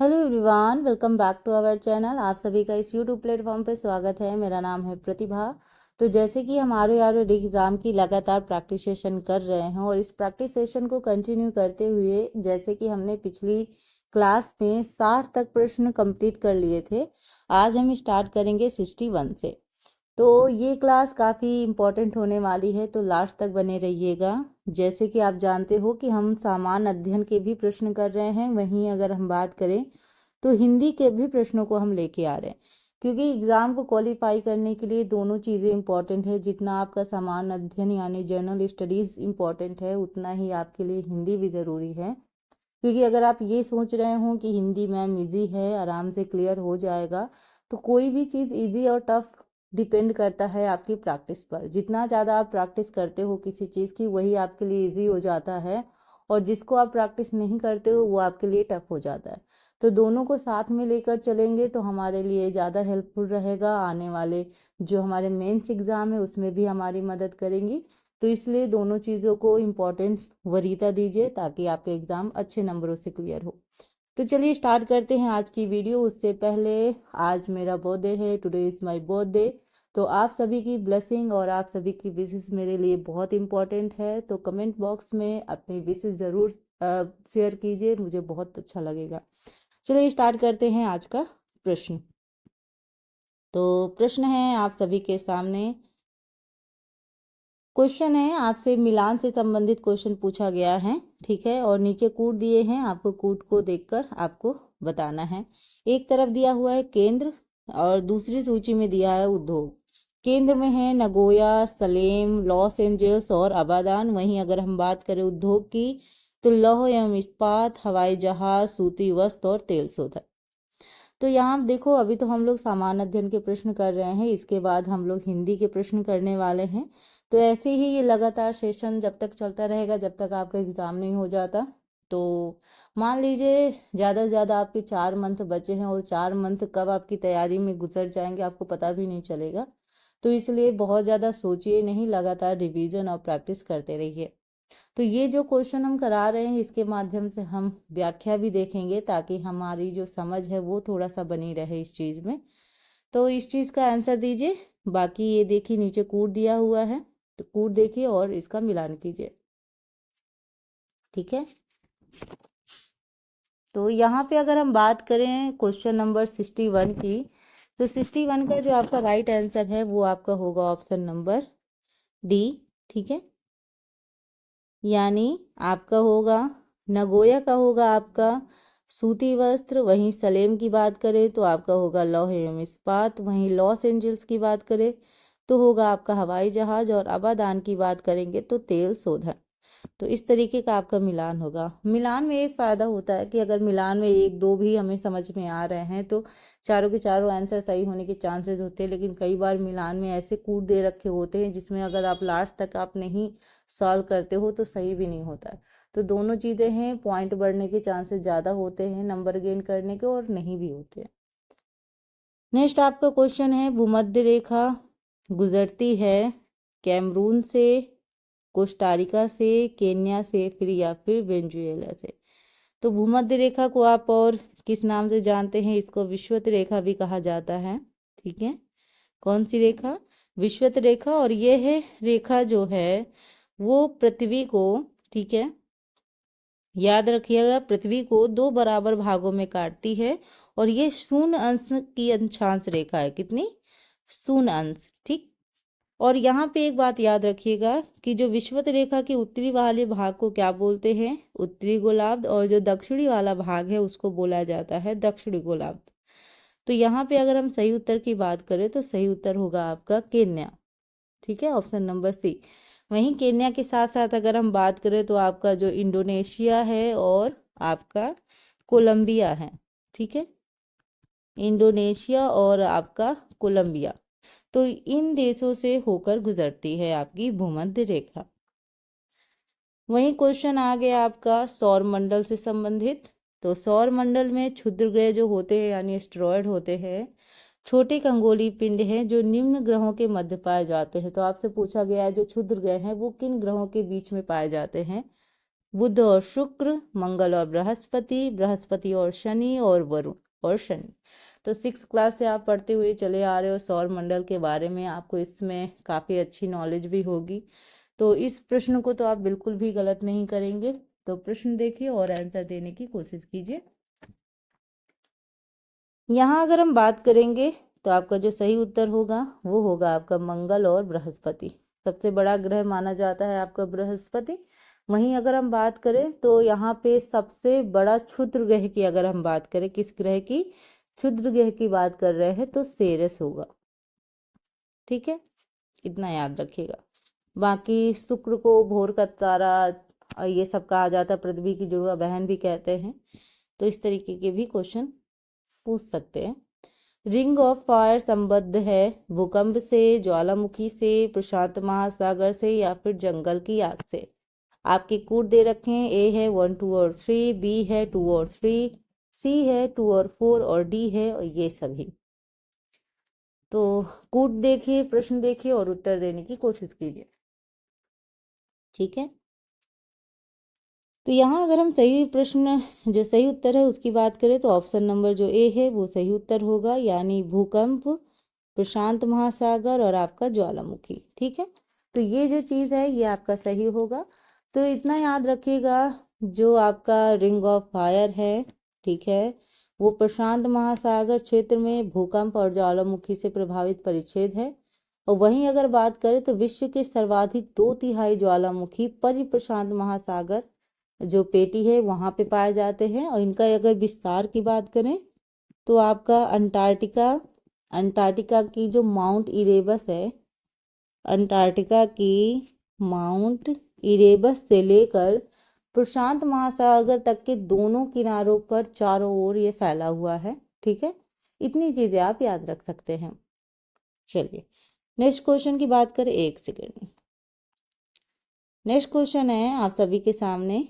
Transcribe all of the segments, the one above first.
Hello everyone, welcome back to our channel. आप सभी का इस यूट्यूब प्लेटफॉर्म पे स्वागत है। मेरा नाम है प्रतिभा। तो जैसे कि हम आर एग्ज़ाम की लगातार प्रैक्टिस सेशन कर रहे हैं और इस प्रैक्टिस सेशन को कंटिन्यू करते हुए जैसे कि हमने पिछली क्लास में 60 तक प्रश्न कंप्लीट कर लिए थे, आज हम स्टार्ट करेंगे 61 से। तो ये क्लास काफ़ी इम्पोर्टेंट होने वाली है, तो लास्ट तक बने रहिएगा। जैसे कि आप जानते हो कि हम सामान्य अध्ययन के भी प्रश्न कर रहे हैं, वहीं अगर हम बात करें तो हिंदी के भी प्रश्नों को हम लेके आ रहे हैं, क्योंकि एग्ज़ाम को क्वालिफाई करने के लिए दोनों चीज़ें इंपॉर्टेंट है। जितना आपका सामान्य अध्ययन यानी जनरल स्टडीज़ इंपॉर्टेंट है, उतना ही आपके लिए हिंदी भी ज़रूरी है। क्योंकि अगर आप ये सोच रहे हो कि हिंदी मैम इजी है, आराम से क्लियर हो जाएगा, तो कोई भी चीज़ इजी और टफ डिपेंड करता है आपकी प्रैक्टिस पर। जितना ज़्यादा आप प्रैक्टिस करते हो किसी चीज़ की, वही आपके लिए इजी हो जाता है, और जिसको आप प्रैक्टिस नहीं करते हो वो आपके लिए टफ हो जाता है। तो दोनों को साथ में लेकर चलेंगे तो हमारे लिए ज़्यादा हेल्पफुल रहेगा। आने वाले जो हमारे मेंस एग्ज़ाम है उसमें भी हमारी मदद करेंगी। तो इसलिए दोनों चीज़ों को इम्पोर्टेंस वरीयता दीजिए ताकि आपके एग्ज़ाम अच्छे नंबरों से क्लियर हो। तो चलिए स्टार्ट करते हैं आज की वीडियो। उससे पहले, आज मेरा बर्थडे है, टुडे इज़ माय बर्थडे। तो आप सभी की ब्लेसिंग और आप सभी की विशेस मेरे लिए बहुत इंपॉर्टेंट है। तो कमेंट बॉक्स में अपनी विशेस ज़रूर शेयर कीजिए, मुझे बहुत अच्छा लगेगा। चलिए स्टार्ट करते हैं आज का प्रश्न। तो प्रश्न है आप सभी के सामने। क्वेश्चन है आपसे मिलान से संबंधित क्वेश्चन पूछा गया है, ठीक है। और नीचे कूट दिए हैं, आपको कूट को देखकर आपको बताना है। एक तरफ दिया हुआ है केंद्र और दूसरी सूची में दिया है उद्योग। केंद्र में है नगोया, सलेम, लॉस एंजल्स और अबादान। वहीं अगर हम बात करें उद्योग की, तो लौह एवं इस्पात, हवाई जहाज, सूती वस्त्र और तेल शोधन। तो यहाँ देखो, अभी तो हम लोग सामान्य अध्ययन के प्रश्न कर रहे हैं, इसके बाद हम लोग हिंदी के प्रश्न करने वाले हैं। तो ऐसे ही ये लगातार सेशन जब तक चलता रहेगा, जब तक आपका एग्ज़ाम नहीं हो जाता। तो मान लीजिए ज़्यादा से ज़्यादा आपके 4 मंथ बचे हैं, और 4 मंथ कब आपकी तैयारी में गुजर जाएंगे आपको पता भी नहीं चलेगा। तो इसलिए बहुत ज़्यादा सोचिए नहीं, लगातार रिवीजन और प्रैक्टिस करते रहिए। तो ये जो क्वेश्चन हम करा रहे हैं, इसके माध्यम से हम व्याख्या भी देखेंगे ताकि हमारी जो समझ है वो थोड़ा सा बनी रहे इस चीज़ में। तो इस चीज़ का आंसर दीजिए। बाकी ये देखिए नीचे कूट दिया हुआ है, तो कूट देखिए और इसका मिलान कीजिए, ठीक है। तो यहाँ पे अगर हम बात करें क्वेश्चन नंबर 61 की, तो 61 का जो आपका राइट आंसर है वो आपका होगा ऑप्शन नंबर डी, ठीक है। यानी आपका होगा नगोया का होगा आपका सूती वस्त्र। वहीं सलेम की बात करें तो आपका होगा लौह एवं इस्पात। वहीं लॉस एंजल्स की बात करें तो होगा आपका हवाई जहाज। और आबादान की बात करेंगे तो तेल शोधन। तो इस तरीके का आपका मिलान होगा। मिलान में एक फ़ायदा होता है कि अगर मिलान में एक दो भी हमें समझ में आ रहे हैं तो चारों के चारों आंसर सही होने के चांसेस होते हैं। लेकिन कई बार मिलान में ऐसे कूट दे रखे होते हैं जिसमें अगर आप लास्ट तक आप नहीं सॉल्व करते हो तो सही भी नहीं होता है। तो दोनों चीज़ें हैं, पॉइंट बढ़ने के चांसेस ज़्यादा होते हैं, नंबर गेन करने के, और नहीं भी होते हैं। नेक्स्ट आपका क्वेश्चन है, भूमध्य रेखा गुजरती है कैमरून से, कोस्टारिका से, केन्या से, फिर वेनेजुएला से। तो भूमध्य रेखा को आप और किस नाम से जानते हैं? इसको विषुवत रेखा भी कहा जाता है, ठीक है। कौन सी रेखा? विषुवत रेखा। और ये है रेखा जो है वो पृथ्वी को, ठीक है, याद रखिएगा, पृथ्वी को 2 बराबर भागों में काटती है। और ये शून्य अंश की अक्षांश रेखा है। कितनी? शून्य अंश, ठीक। और यहाँ पे एक बात याद रखिएगा कि जो विषुवत रेखा के उत्तरी वाले भाग को क्या बोलते हैं? उत्तरी गोलार्ध। और जो दक्षिणी वाला भाग है उसको बोला जाता है दक्षिणी गोलार्ध। तो यहाँ पे अगर हम सही उत्तर की बात करें तो सही उत्तर होगा आपका केन्या, ठीक है, ऑप्शन नंबर सी। वहीं केन्या के साथ साथ अगर हम बात करें तो आपका जो इंडोनेशिया है और आपका कोलंबिया है, ठीक है। इंडोनेशिया और आपका कोलंबिया, तो इन देशों से होकर गुजरती है आपकी भूमध्य रेखा। वहीं क्वेश्चन आ गया आपका सौर मंडल से संबंधित। तो सौर मंडल में क्षुद्र ग्रह जो होते हैं यानी एस्टेरॉयड होते हैं, छोटे खगोलीय पिंड हैं जो निम्न ग्रहों के मध्य पाए जाते हैं। तो आपसे पूछा गया है जो क्षुद्र ग्रह हैं वो किन ग्रहों के बीच में पाए जाते हैं? बुध और शुक्र, मंगल और बृहस्पति, बृहस्पति और शनि और वरुण और शनि। तो 6th क्लास से आप पढ़ते हुए चले आ रहे हो सौर मंडल के बारे में, आपको इसमें काफ़ी अच्छी नॉलेज भी होगी। तो इस प्रश्न को तो आप बिल्कुल भी गलत नहीं करेंगे। तो प्रश्न देखिए और आंसर देने की कोशिश कीजिए। यहाँ अगर हम बात करेंगे तो आपका जो सही उत्तर होगा वो होगा आपका मंगल और बृहस्पति। सबसे बड़ा ग्रह माना जाता है आपका बृहस्पति। वहीं अगर हम बात करें तो यहाँ पे सबसे बड़ा क्षुद्र ग्रह की अगर हम बात करें, किस ग्रह की, क्षुद्र ग्रह की बात कर रहे हैं तो सेरस होगा। ठीक है, इतना याद रखिएगा। बाकी शुक्र को भोर का तारा ये सब कहा जाता है, पृथ्वी की जुड़वा बहन भी कहते हैं। तो इस तरीके के भी क्वेश्चन पूछ सकते हैं। रिंग ऑफ फायर संबद्ध है भूकंप से, ज्वालामुखी से, प्रशांत महासागर से या फिर जंगल की आग से। आपके कोड दे रखे हैं, ए है 1 2 और 3, बी है 2 और 3, सी है 2 और 4 और डी है और ये सभी। तो कोड देखिए, प्रश्न देखिए और उत्तर देने की कोशिश कीजिए। ठीक है, तो यहाँ अगर हम सही प्रश्न जो सही उत्तर है उसकी बात करें तो ऑप्शन नंबर जो ए है वो सही उत्तर होगा, यानी भूकंप, प्रशांत महासागर और आपका ज्वालामुखी। ठीक है, तो ये जो चीज़ है ये आपका सही होगा। तो इतना याद रखिएगा, जो आपका रिंग ऑफ फायर है, ठीक है, वो प्रशांत महासागर क्षेत्र में भूकंप और ज्वालामुखी से प्रभावित परिच्छेद है। और वहीं अगर बात करें तो विश्व के सर्वाधिक 2/3 ज्वालामुखी प्रशांत महासागर जो पेटी है वहाँ पे पाए जाते हैं। और इनका अगर विस्तार की बात करें तो आपका अंटार्कटिका की जो माउंट इरेबस है, अंटार्कटिका की माउंट इरेबस से लेकर प्रशांत महासागर तक के दोनों किनारों पर चारों ओर ये फैला हुआ है। ठीक है, इतनी चीजें आप याद रख सकते हैं। चलिए नेक्स्ट क्वेश्चन की बात करें, एक सेकेंड। नेक्स्ट क्वेश्चन है आप सभी के सामने,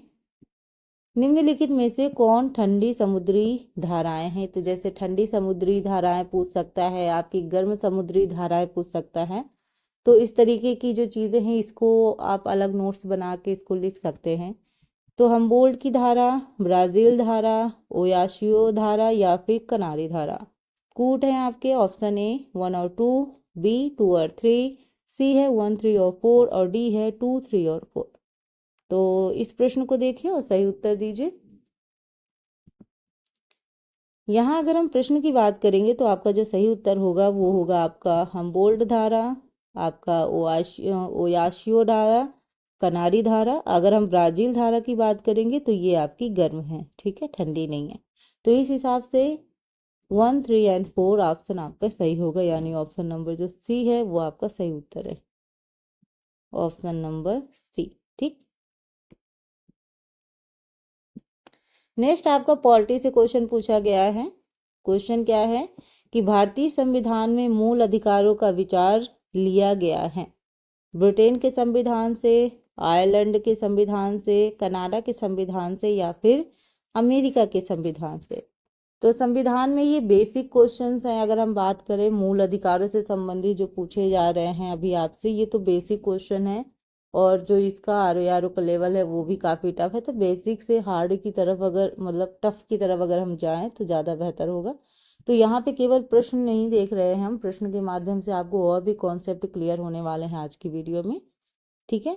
निम्नलिखित में से कौन ठंडी समुद्री धाराएं हैं। तो जैसे ठंडी समुद्री धाराएं पूछ सकता है, आपकी गर्म समुद्री धाराएं पूछ सकता है। तो इस तरीके की जो चीज़ें हैं इसको आप अलग नोट्स बना के इसको लिख सकते हैं। तो हम्बोल्ट की धारा, ब्राज़ील धारा, ओयाशियो धारा या फिर कनारी धारा। कूट है आपके ऑप्शन ए 1 और 2, बी 2 और 3, सी है 1 3 और 4 और डी है 2 3 और 4। तो इस प्रश्न को देखिए और सही उत्तर दीजिए। यहाँ अगर हम प्रश्न की बात करेंगे तो आपका जो सही उत्तर होगा वो होगा आपका हम्बोल्ट धारा, आपका ओयाशियो धारा, कनारी धारा। अगर हम ब्राज़ील धारा की बात करेंगे तो ये आपकी गर्म है, ठीक है, ठंडी नहीं है। तो इस हिसाब से 1 3 एंड 4 ऑप्शन आपका सही होगा, यानी ऑप्शन नंबर जो सी है वो आपका सही उत्तर है, ऑप्शन नंबर सी। ठीक, नेक्स्ट आपका पॉलिटी से क्वेश्चन पूछा गया है। क्वेश्चन क्या है कि भारतीय संविधान में मूल अधिकारों का विचार लिया गया है ब्रिटेन के संविधान से, आयरलैंड के संविधान से, कनाडा के संविधान से या फिर अमेरिका के संविधान से। तो संविधान में ये बेसिक क्वेश्चंस हैं। अगर हम बात करें मूल अधिकारों से संबंधित जो पूछे जा रहे हैं अभी आपसे, ये तो बेसिक क्वेश्चन है। और जो इसका आर का लेवल है वो भी काफ़ी टफ है। तो बेसिक से हार्ड की तरफ अगर मतलब टफ की तरफ अगर हम जाएं तो ज़्यादा बेहतर होगा। तो यहाँ पे केवल प्रश्न नहीं देख रहे हैं हम, प्रश्न के माध्यम से आपको और भी कॉन्सेप्ट क्लियर होने वाले हैं आज की वीडियो में। ठीक है,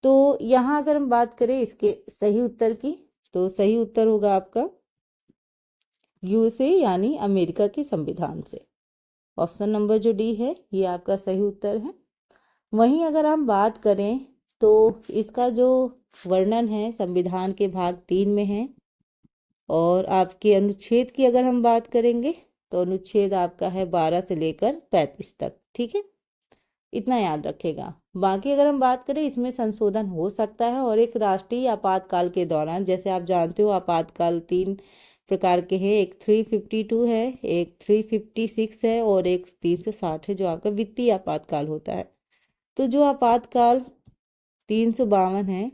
तो यहाँ अगर हम बात करें इसके सही उत्तर की, तो सही उत्तर होगा आपका यूएसए यानी अमेरिका के संविधान से। ऑप्शन नंबर जो डी है ये आपका सही उत्तर है। वहीं अगर हम बात करें तो इसका जो वर्णन है संविधान के भाग 3 में है। और आपके अनुच्छेद की अगर हम बात करेंगे तो अनुच्छेद आपका है 12 से लेकर 35 तक। ठीक है, इतना याद रखेगा। बाकी अगर हम बात करें इसमें संशोधन हो सकता है। और एक राष्ट्रीय आपातकाल के दौरान, जैसे आप जानते हो आपातकाल 3 प्रकार के हैं, एक 352 है, एक 356 है और एक 360 है जो आपका वित्तीय आपातकाल होता है। तो जो आपातकाल 352 है,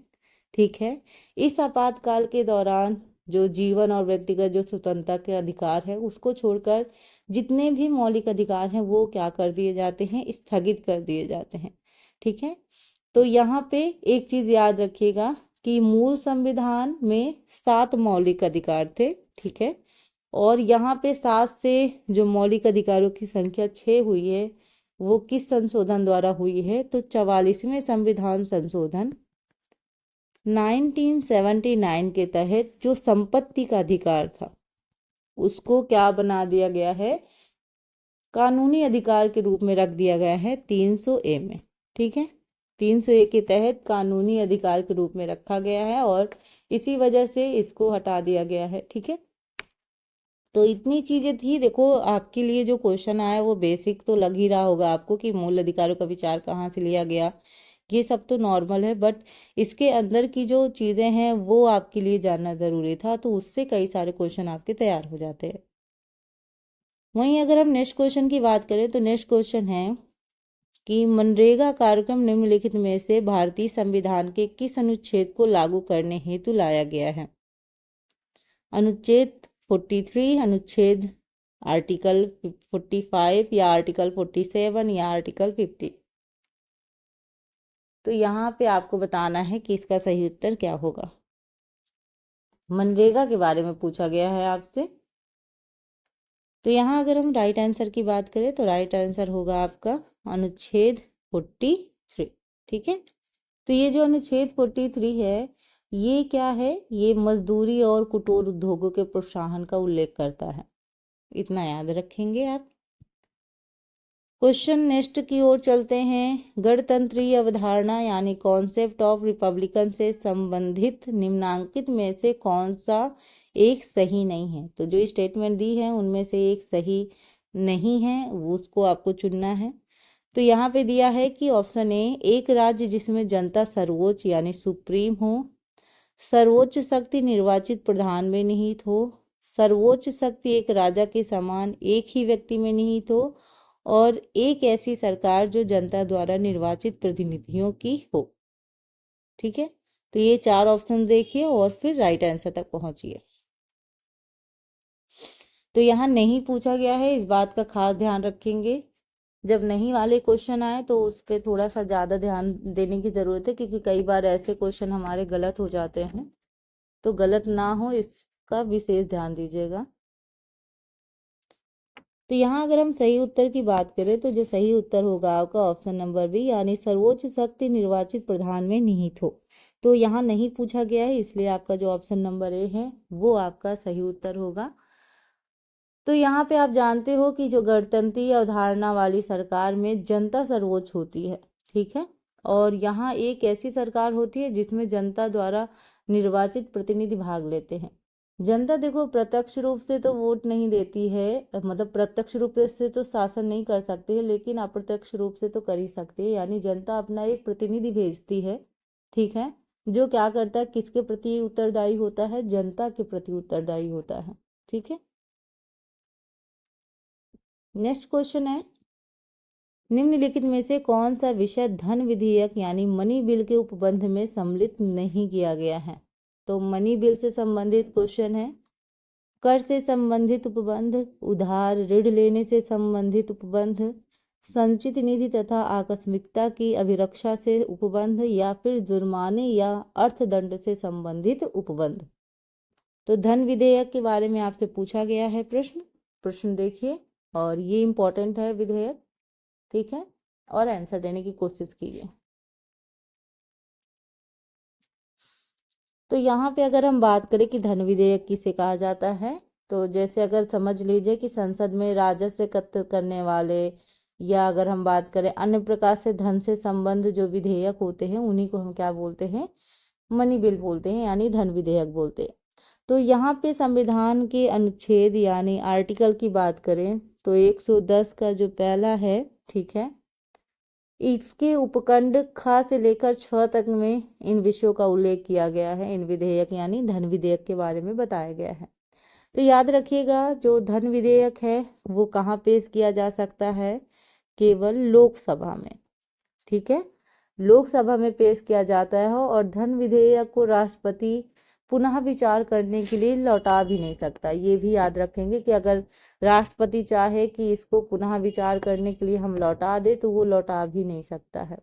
ठीक है, इस आपातकाल के दौरान जो जीवन और व्यक्तिगत जो स्वतंत्रता के अधिकार है उसको छोड़कर जितने भी मौलिक अधिकार हैं वो क्या कर दिए जाते हैं, स्थगित कर दिए जाते हैं। ठीक है, तो यहाँ पे एक चीज़ याद रखिएगा कि मूल संविधान में 7 मौलिक अधिकार थे, ठीक है, और यहाँ पे 7 से जो मौलिक अधिकारों की संख्या 6 हुई है वो किस संशोधन द्वारा हुई है, तो 44वें संविधान संशोधन 1979 के तहत जो संपत्ति का अधिकार था उसको क्या बना दिया गया है, कानूनी अधिकार के रूप में रख दिया गया है 300A में, ठीक है। 300A के तहत कानूनी अधिकार के रूप में रखा गया है और इसी वजह से इसको हटा दिया गया है, ठीक है। तो इतनी चीजें थी। देखो आपके लिए जो क्वेश्चन आया वो बेसिक तो लग ही रहा होगा आपको कि मूल अधिकारों का विचार कहाँ से लिया गया, ये सब तो नॉर्मल है, बट इसके अंदर की जो चीजें हैं वो आपके लिए जानना जरूरी था, तो उससे कई सारे क्वेश्चन आपके तैयार हो जाते हैं। वहीं अगर हम नेक्स्ट क्वेश्चन की बात करें तो नेक्स्ट क्वेश्चन है कि मनरेगा कार्यक्रम निम्नलिखित में से भारतीय संविधान के किस अनुच्छेद को लागू करने हेतु लाया गया है। अनुच्छेद 43, अनुच्छेद आर्टिकल 45 या आर्टिकल 47 या आर्टिकल 50। तो यहाँ पे आपको बताना है कि इसका सही उत्तर क्या होगा। मनरेगा के बारे में पूछा गया है आपसे, तो यहाँ अगर हम राइट आंसर की बात करें तो राइट आंसर होगा आपका अनुच्छेद 43, ठीक है। तो ये जो अनुच्छेद 43 है ये क्या है, ये मजदूरी और कुटीर उद्योगों के प्रोत्साहन का उल्लेख करता है, इतना याद रखेंगे आप। क्वेश्चन नेक्स्ट की ओर चलते हैं। गणतंत्रीय अवधारणा यानी कॉन्सेप्ट ऑफ रिपब्लिकन से संबंधित निम्नांकित में से कौन सा एक सही नहीं है। तो जो स्टेटमेंट दी है उनमें से एक सही नहीं है, उसको आपको चुनना है। तो यहाँ पे दिया है कि ऑप्शन ए, एक राज्य जिसमें जनता सर्वोच्च यानी सुप्रीम हो, सर्वोच्च शक्ति निर्वाचित प्रधान में निहित हो, सर्वोच्च शक्ति एक राजा के समान एक ही व्यक्ति में निहित हो, और एक ऐसी सरकार जो जनता द्वारा निर्वाचित प्रतिनिधियों की हो, ठीक है। तो ये 4 ऑप्शन देखिए और फिर राइट आंसर तक पहुंचिए। तो यहाँ नहीं पूछा गया है, इस बात का खास ध्यान रखेंगे। जब नहीं वाले क्वेश्चन आए तो उस पर थोड़ा सा ज़्यादा ध्यान देने की ज़रूरत है, क्योंकि कई बार ऐसे क्वेश्चन हमारे गलत हो जाते हैं, तो गलत ना हो इसका विशेष ध्यान दीजिएगा। तो यहाँ अगर हम सही उत्तर की बात करें तो जो सही उत्तर होगा आपका ऑप्शन नंबर बी, यानी सर्वोच्च शक्ति निर्वाचित प्रधान में निहित हो। तो यहाँ नहीं पूछा गया है, इसलिए आपका जो ऑप्शन नंबर ए है वो आपका सही उत्तर होगा। तो यहाँ पे आप जानते हो कि जो गणतंत्रीय अवधारणा वाली सरकार में जनता सर्वोच्च होती है, ठीक है, और यहाँ एक ऐसी सरकार होती है जिसमें जनता द्वारा निर्वाचित प्रतिनिधि भाग लेते हैं। जनता देखो प्रत्यक्ष रूप से तो वोट नहीं देती है, मतलब प्रत्यक्ष रूप से तो शासन नहीं कर सकती है, लेकिन अप्रत्यक्ष रूप से तो कर ही सकती है। यानी जनता अपना एक प्रतिनिधि भेजती है, ठीक है, जो क्या करता है, किसके प्रति उत्तरदायी होता है, जनता के प्रति उत्तरदायी होता है, ठीक है। नेक्स्ट क्वेश्चन है, निम्नलिखित में से कौन सा विषय धन विधेयक यानी मनी बिल के उपबंध में सम्मिलित नहीं किया गया है। तो मनी बिल से संबंधित क्वेश्चन है, कर से संबंधित उपबंध, उधार ऋण लेने से संबंधित उपबंध, संचित निधि तथा आकस्मिकता की अभिरक्षा से उपबंध, या फिर जुर्माने या अर्थदंड से संबंधित उपबंध। तो धन विधेयक के बारे में आपसे पूछा गया है प्रश्न देखिए, और ये इंपॉर्टेंट है विधेयक, ठीक है, और आंसर देने की कोशिश कीजिए। तो यहाँ पे अगर हम बात करें कि धन विधेयक किसे कहा जाता है, तो जैसे अगर समझ लीजिए कि संसद में राजस्व एकत्र करने वाले, या अगर हम बात करें अन्य प्रकार से धन से संबंध जो विधेयक होते हैं उन्हीं को हम क्या बोलते हैं, मनी बिल बोलते हैं, यानी धन विधेयक बोलते हैं। तो यहाँ पे संविधान के अनुच्छेद यानी आर्टिकल की बात करें तो 110 का जो पहला है, ठीक है, इसके उपखंड ख से लेकर 6 तक में इन विषयों का उल्लेख किया गया है। इन विधेयक यानी धन विधेयक के बारे में बताया गया है। तो याद रखिएगा जो धन विधेयक है वो कहाँ पेश किया जा सकता है, केवल लोकसभा में, ठीक है, लोकसभा में पेश किया जाता है। और धन विधेयक को राष्ट्रपति पुनः विचार करने के लिए लौटा भी नहीं सकता। ये भी याद रखेंगे कि अगर राष्ट्रपति चाहे कि इसको पुनः विचार करने के लिए हम लौटा दे तो वो लौटा भी नहीं सकता है,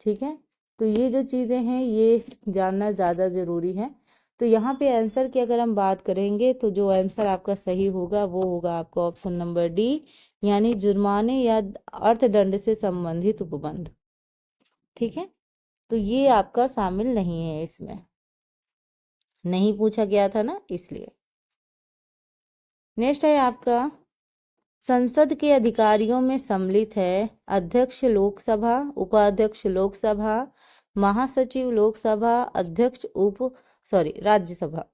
ठीक है। तो ये जो चीज़ें हैं ये जानना ज़्यादा ज़रूरी है। तो यहाँ पे आंसर की अगर हम बात करेंगे तो जो आंसर आपका सही होगा वो होगा आपका ऑप्शन नंबर डी, यानी जुर्माने या अर्थदंड से संबंधित उपबंध। ठीक है, तो ये आपका शामिल नहीं है, इसमें नहीं पूछा गया था ना, इसलिए। नेक्स्ट है आपका, संसद के अधिकारियों में सम्मिलित है अध्यक्ष लोकसभा, उपाध्यक्ष लोकसभा, महासचिव लोकसभा, अध्यक्ष राज्यसभा।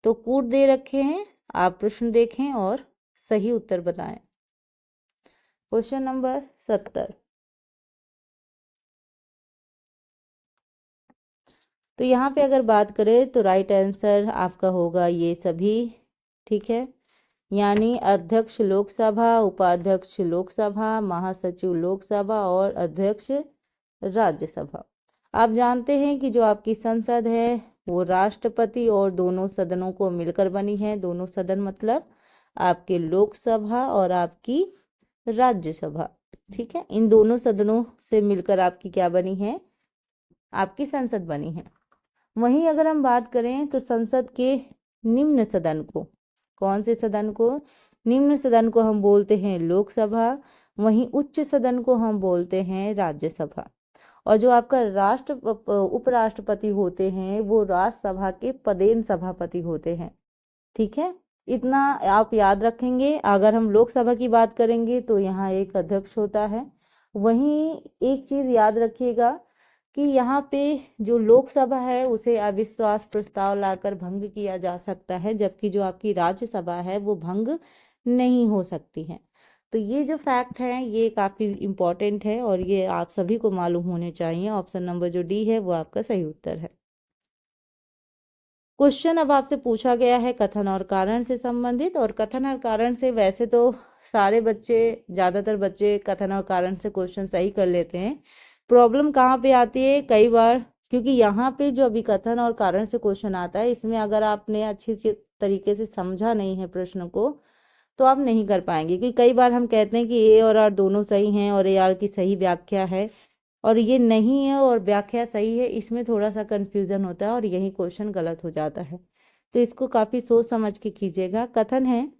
तो कूट दे रखे हैं, आप प्रश्न देखें और सही उत्तर बताएं। Question number 70। तो यहाँ पे अगर बात करें तो राइट आंसर आपका होगा ये सभी। ठीक है, यानी अध्यक्ष लोकसभा, उपाध्यक्ष लोकसभा, महासचिव लोकसभा और अध्यक्ष राज्यसभा। आप जानते हैं कि जो आपकी संसद है वो राष्ट्रपति और दोनों सदनों को मिलकर बनी है। दोनों सदन मतलब आपके लोकसभा और आपकी राज्यसभा। ठीक है, इन दोनों सदनों से मिलकर आपकी क्या बनी है, आपकी संसद बनी है। वहीं अगर हम बात करें तो संसद के निम्न सदन को, कौन से सदन को, निम्न सदन को हम बोलते हैं लोकसभा, वहीं उच्च सदन को हम बोलते हैं राज्यसभा। और जो आपका उपराष्ट्रपति होते हैं वो राज्यसभा के पदेन सभापति होते हैं। ठीक है, इतना आप याद रखेंगे। अगर हम लोकसभा की बात करेंगे तो यहाँ एक अध्यक्ष होता है। वहीं एक चीज याद रखिएगा कि यहाँ पे जो लोकसभा है उसे अविश्वास प्रस्ताव लाकर भंग किया जा सकता है, जबकि जो आपकी राज्यसभा है वो भंग नहीं हो सकती है। तो ये जो फैक्ट है ये काफी इम्पोर्टेंट है और ये आप सभी को मालूम होने चाहिए। ऑप्शन नंबर जो डी है वो आपका सही उत्तर है। क्वेश्चन अब आपसे पूछा गया है कथन और कारण से संबंधित, और कथन और कारण से वैसे तो सारे बच्चे, ज़्यादातर बच्चे कथन और कारण से क्वेश्चन सही कर लेते हैं। प्रॉब्लम कहाँ पे आती है कई बार, क्योंकि यहाँ पे जो अभी कथन और कारण से क्वेश्चन आता है इसमें अगर आपने अच्छी तरीके से समझा नहीं है प्रश्न को तो आप नहीं कर पाएंगे। क्योंकि कई बार हम कहते हैं कि ए और आर दोनों सही हैं और ए आर की सही व्याख्या है, और ये नहीं है और व्याख्या सही है, इसमें थोड़ा सा कंफ्यूजन होता है और यही क्वेश्चन गलत हो जाता है। तो इसको काफ़ी सोच समझ के कीजिएगा। कथन है,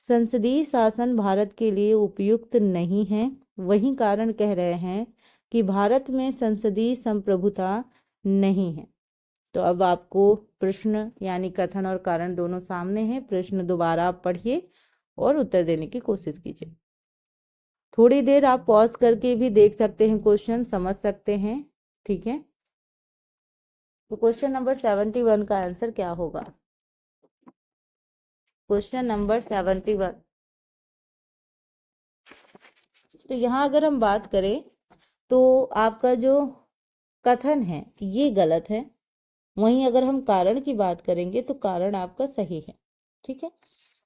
संसदीय शासन भारत के लिए उपयुक्त नहीं है, वही कारण कह रहे हैं कि भारत में संसदीय संप्रभुता नहीं है। तो अब आपको प्रश्न यानी कथन और कारण दोनों सामने हैं। प्रश्न दोबारा आप पढ़िए और उत्तर देने की कोशिश कीजिए। थोड़ी देर आप पॉज करके भी देख सकते हैं, क्वेश्चन समझ सकते हैं। ठीक है, तो क्वेश्चन नंबर 71 का आंसर क्या होगा? Question number 71। तो यहाँ अगर हम बात करें तो आपका जो कथन है ये गलत है, वहीं अगर हम कारण की बात करेंगे तो कारण आपका सही है। ठीक है,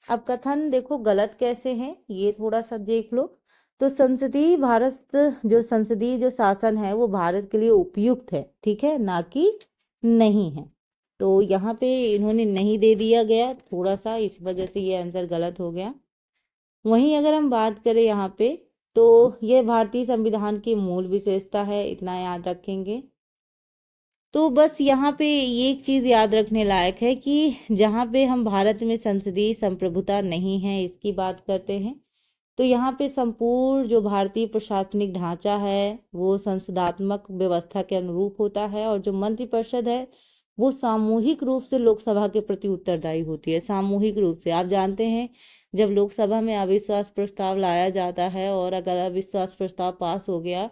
अब कथन देखो गलत कैसे है ये थोड़ा सा देख लो। तो संसदीय जो शासन है वो भारत के लिए उपयुक्त है, ठीक है, ना कि नहीं है। तो यहाँ पे इन्होंने नहीं दे दिया गया थोड़ा सा, इस वजह से ये आंसर गलत हो गया। वहीं अगर हम बात करें यहाँ पे तो यह भारतीय संविधान की मूल विशेषता है, इतना याद रखेंगे। तो बस यहाँ पे एक चीज़ याद रखने लायक है कि जहाँ पे हम भारत में संसदीय संप्रभुता नहीं है इसकी बात करते हैं तो यहाँ पे संपूर्ण जो भारतीय प्रशासनिक ढांचा है वो संसदात्मक व्यवस्था के अनुरूप होता है, और जो मंत्रिपरिषद है वो सामूहिक रूप से लोकसभा के प्रति उत्तरदायी होती है। सामूहिक रूप से आप जानते हैं जब लोकसभा में अविश्वास प्रस्ताव लाया जाता है और अगर अविश्वास प्रस्ताव पास हो गया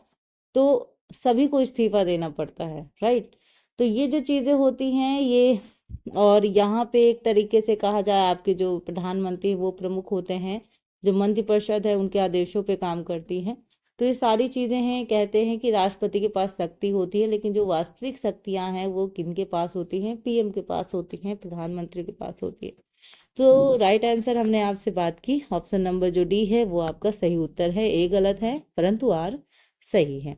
तो सभी को इस्तीफा देना पड़ता है, राइट। तो ये जो चीज़ें होती हैं ये, और यहाँ पे एक तरीके से कहा जाए आपके जो प्रधानमंत्री वो प्रमुख होते हैं, जो मंत्रिपरिषद है उनके आदेशों पे काम करती है। तो ये सारी चीज़ें हैं, कहते हैं कि राष्ट्रपति के पास शक्ति होती है, लेकिन जो वास्तविक शक्तियाँ हैं वो किनके पास होती हैं? पीएम के पास होती हैं, प्रधानमंत्री के पास होती है। तो राइट आंसर हमने आपसे बात की, ऑप्शन नंबर जो डी है वो आपका सही उत्तर है। ए गलत है परंतु आर सही है।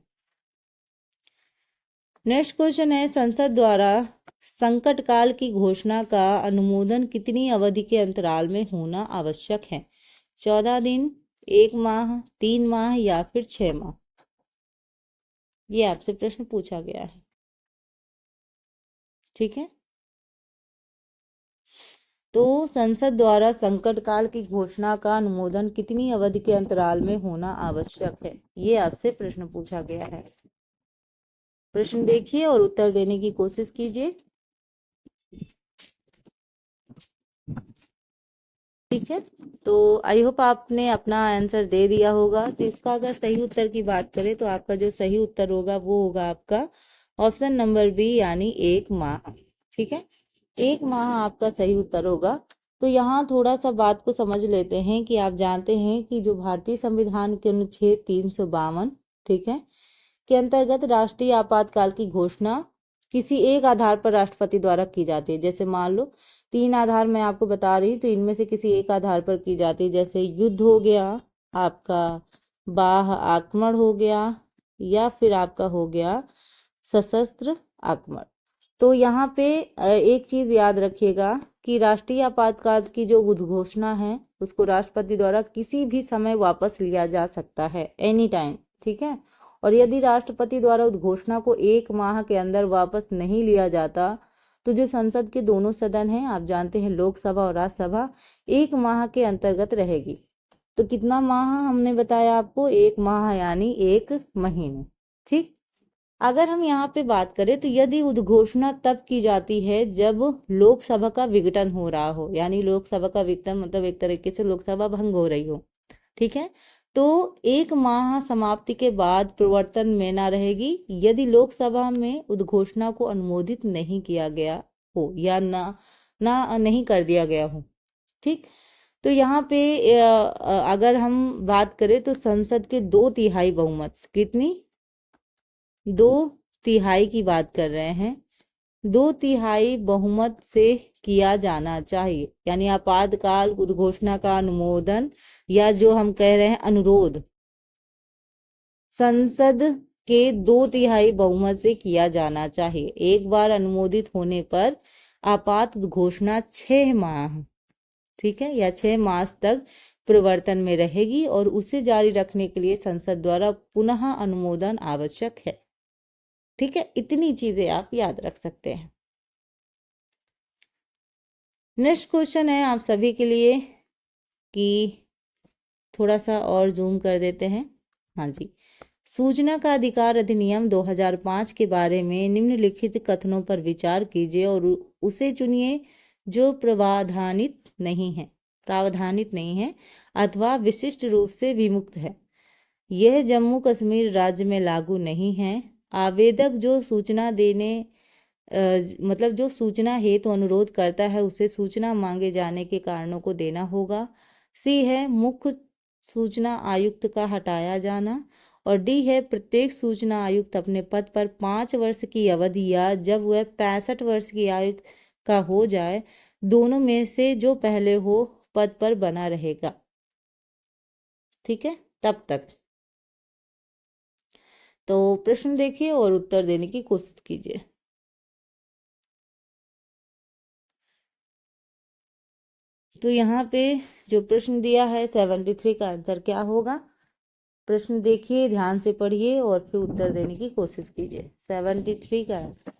नेक्स्ट क्वेश्चन है, संसद द्वारा संकट काल की घोषणा का अनुमोदन कितनी अवधि के अंतराल में होना आवश्यक है? 14 दिन, 1 माह, 3 माह या फिर 6 माह? ये आपसे प्रश्न पूछा गया है। ठीक है। तो संसद द्वारा संकट काल की घोषणा का अनुमोदन कितनी अवधि के अंतराल में होना आवश्यक है, ये आपसे प्रश्न पूछा गया है। प्रश्न देखिए और उत्तर देने की कोशिश कीजिए। ठीक है, तो आई होप आपने अपना आंसर दे दिया होगा। तो इसका अगर सही उत्तर की बात करें तो आपका जो सही उत्तर होगा वो होगा आपका ऑप्शन नंबर बी, यानी 1 माह। ठीक है, 1 माह आपका सही उत्तर होगा। तो यहाँ थोड़ा सा बात को समझ लेते हैं कि आप जानते हैं कि जो भारतीय संविधान के अनुच्छेद 352, ठीक है, के अंतर्गत राष्ट्रीय आपातकाल की घोषणा किसी एक आधार पर राष्ट्रपति द्वारा की जाती है। जैसे मान लो 3 आधार मैं आपको बता रही, तो इनमें से किसी एक आधार पर की जाती है। जैसे युद्ध हो गया आपका, बाह्य आक्रमण हो गया, या फिर आपका हो गया सशस्त्र आक्रमण। तो यहाँ पे एक चीज याद रखिएगा कि राष्ट्रीय आपातकाल की जो उद्घोषणा है उसको राष्ट्रपति द्वारा किसी भी समय वापस लिया जा सकता है, एनी टाइम। ठीक है, और यदि राष्ट्रपति द्वारा उद्घोषणा को 1 माह के अंदर वापस नहीं लिया जाता तो जो संसद के दोनों सदन हैं, आप जानते हैं लोकसभा और राज्यसभा, 1 माह के अंतर्गत रहेगी। तो कितना माह हमने बताया आपको? 1 माह यानी 1 महीने। ठीक, अगर हम यहाँ पे बात करें तो यदि उद्घोषणा तब की जाती है जब लोकसभा का विघटन हो रहा हो, यानी लोकसभा का विघटन मतलब एक तरीके से लोकसभा भंग हो रही हो। ठीक है, तो 1 माह समाप्ति के बाद प्रवर्तन में ना रहेगी यदि लोकसभा में उद्घोषणा को अनुमोदित नहीं किया गया हो या ना नहीं कर दिया गया हो। ठीक, तो यहाँ पे अगर हम बात करें तो संसद के 2/3 बहुमत, कितनी? 2/3 की बात कर रहे हैं, 2/3 बहुमत से किया जाना चाहिए। यानी आपातकाल उद्घोषणा का अनुमोदन या जो हम कह रहे हैं अनुरोध, संसद के 2/3 बहुमत से किया जाना चाहिए। एक बार अनुमोदित होने पर आपात घोषणा 6 माह, ठीक है, या 6 मास तक प्रवर्तन में रहेगी और उसे जारी रखने के लिए संसद द्वारा पुनः अनुमोदन आवश्यक है। ठीक है, इतनी चीजें आप याद रख सकते हैं। नेक्स्ट क्वेश्चन है आप सभी के लिए कि थोड़ा सा और जूम कर देते हैं। हाँ जी, सूचना का अधिकार अधिनियम 2005 के बारे में निम्नलिखित कथनों पर विचार कीजिए और उसे चुनिए जो प्रावधानित नहीं है अथवा विशिष्ट रूप से विमुक्त है। यह जम्मू कश्मीर राज्य में लागू नहीं है। आवेदक जो सूचना देने मतलब जो सूचना हेतु अनुरोध करता है उसे सूचना मांगे जाने के कारणों को देना होगा। सी है मुख्य सूचना आयुक्त का हटाया जाना, और डी है प्रत्येक सूचना आयुक्त अपने पद पर 5 वर्ष की अवधि या जब वह 65 वर्ष की आयु का हो जाए, दोनों में से जो पहले हो पद पर बना रहेगा। ठीक है, तब तक। तो प्रश्न देखिए और उत्तर देने की कोशिश कीजिए। तो यहाँ पे जो प्रश्न दिया है 73 का आंसर क्या होगा? प्रश्न देखिए, ध्यान से पढ़िए और फिर उत्तर देने की कोशिश कीजिए। 73 का आंसर,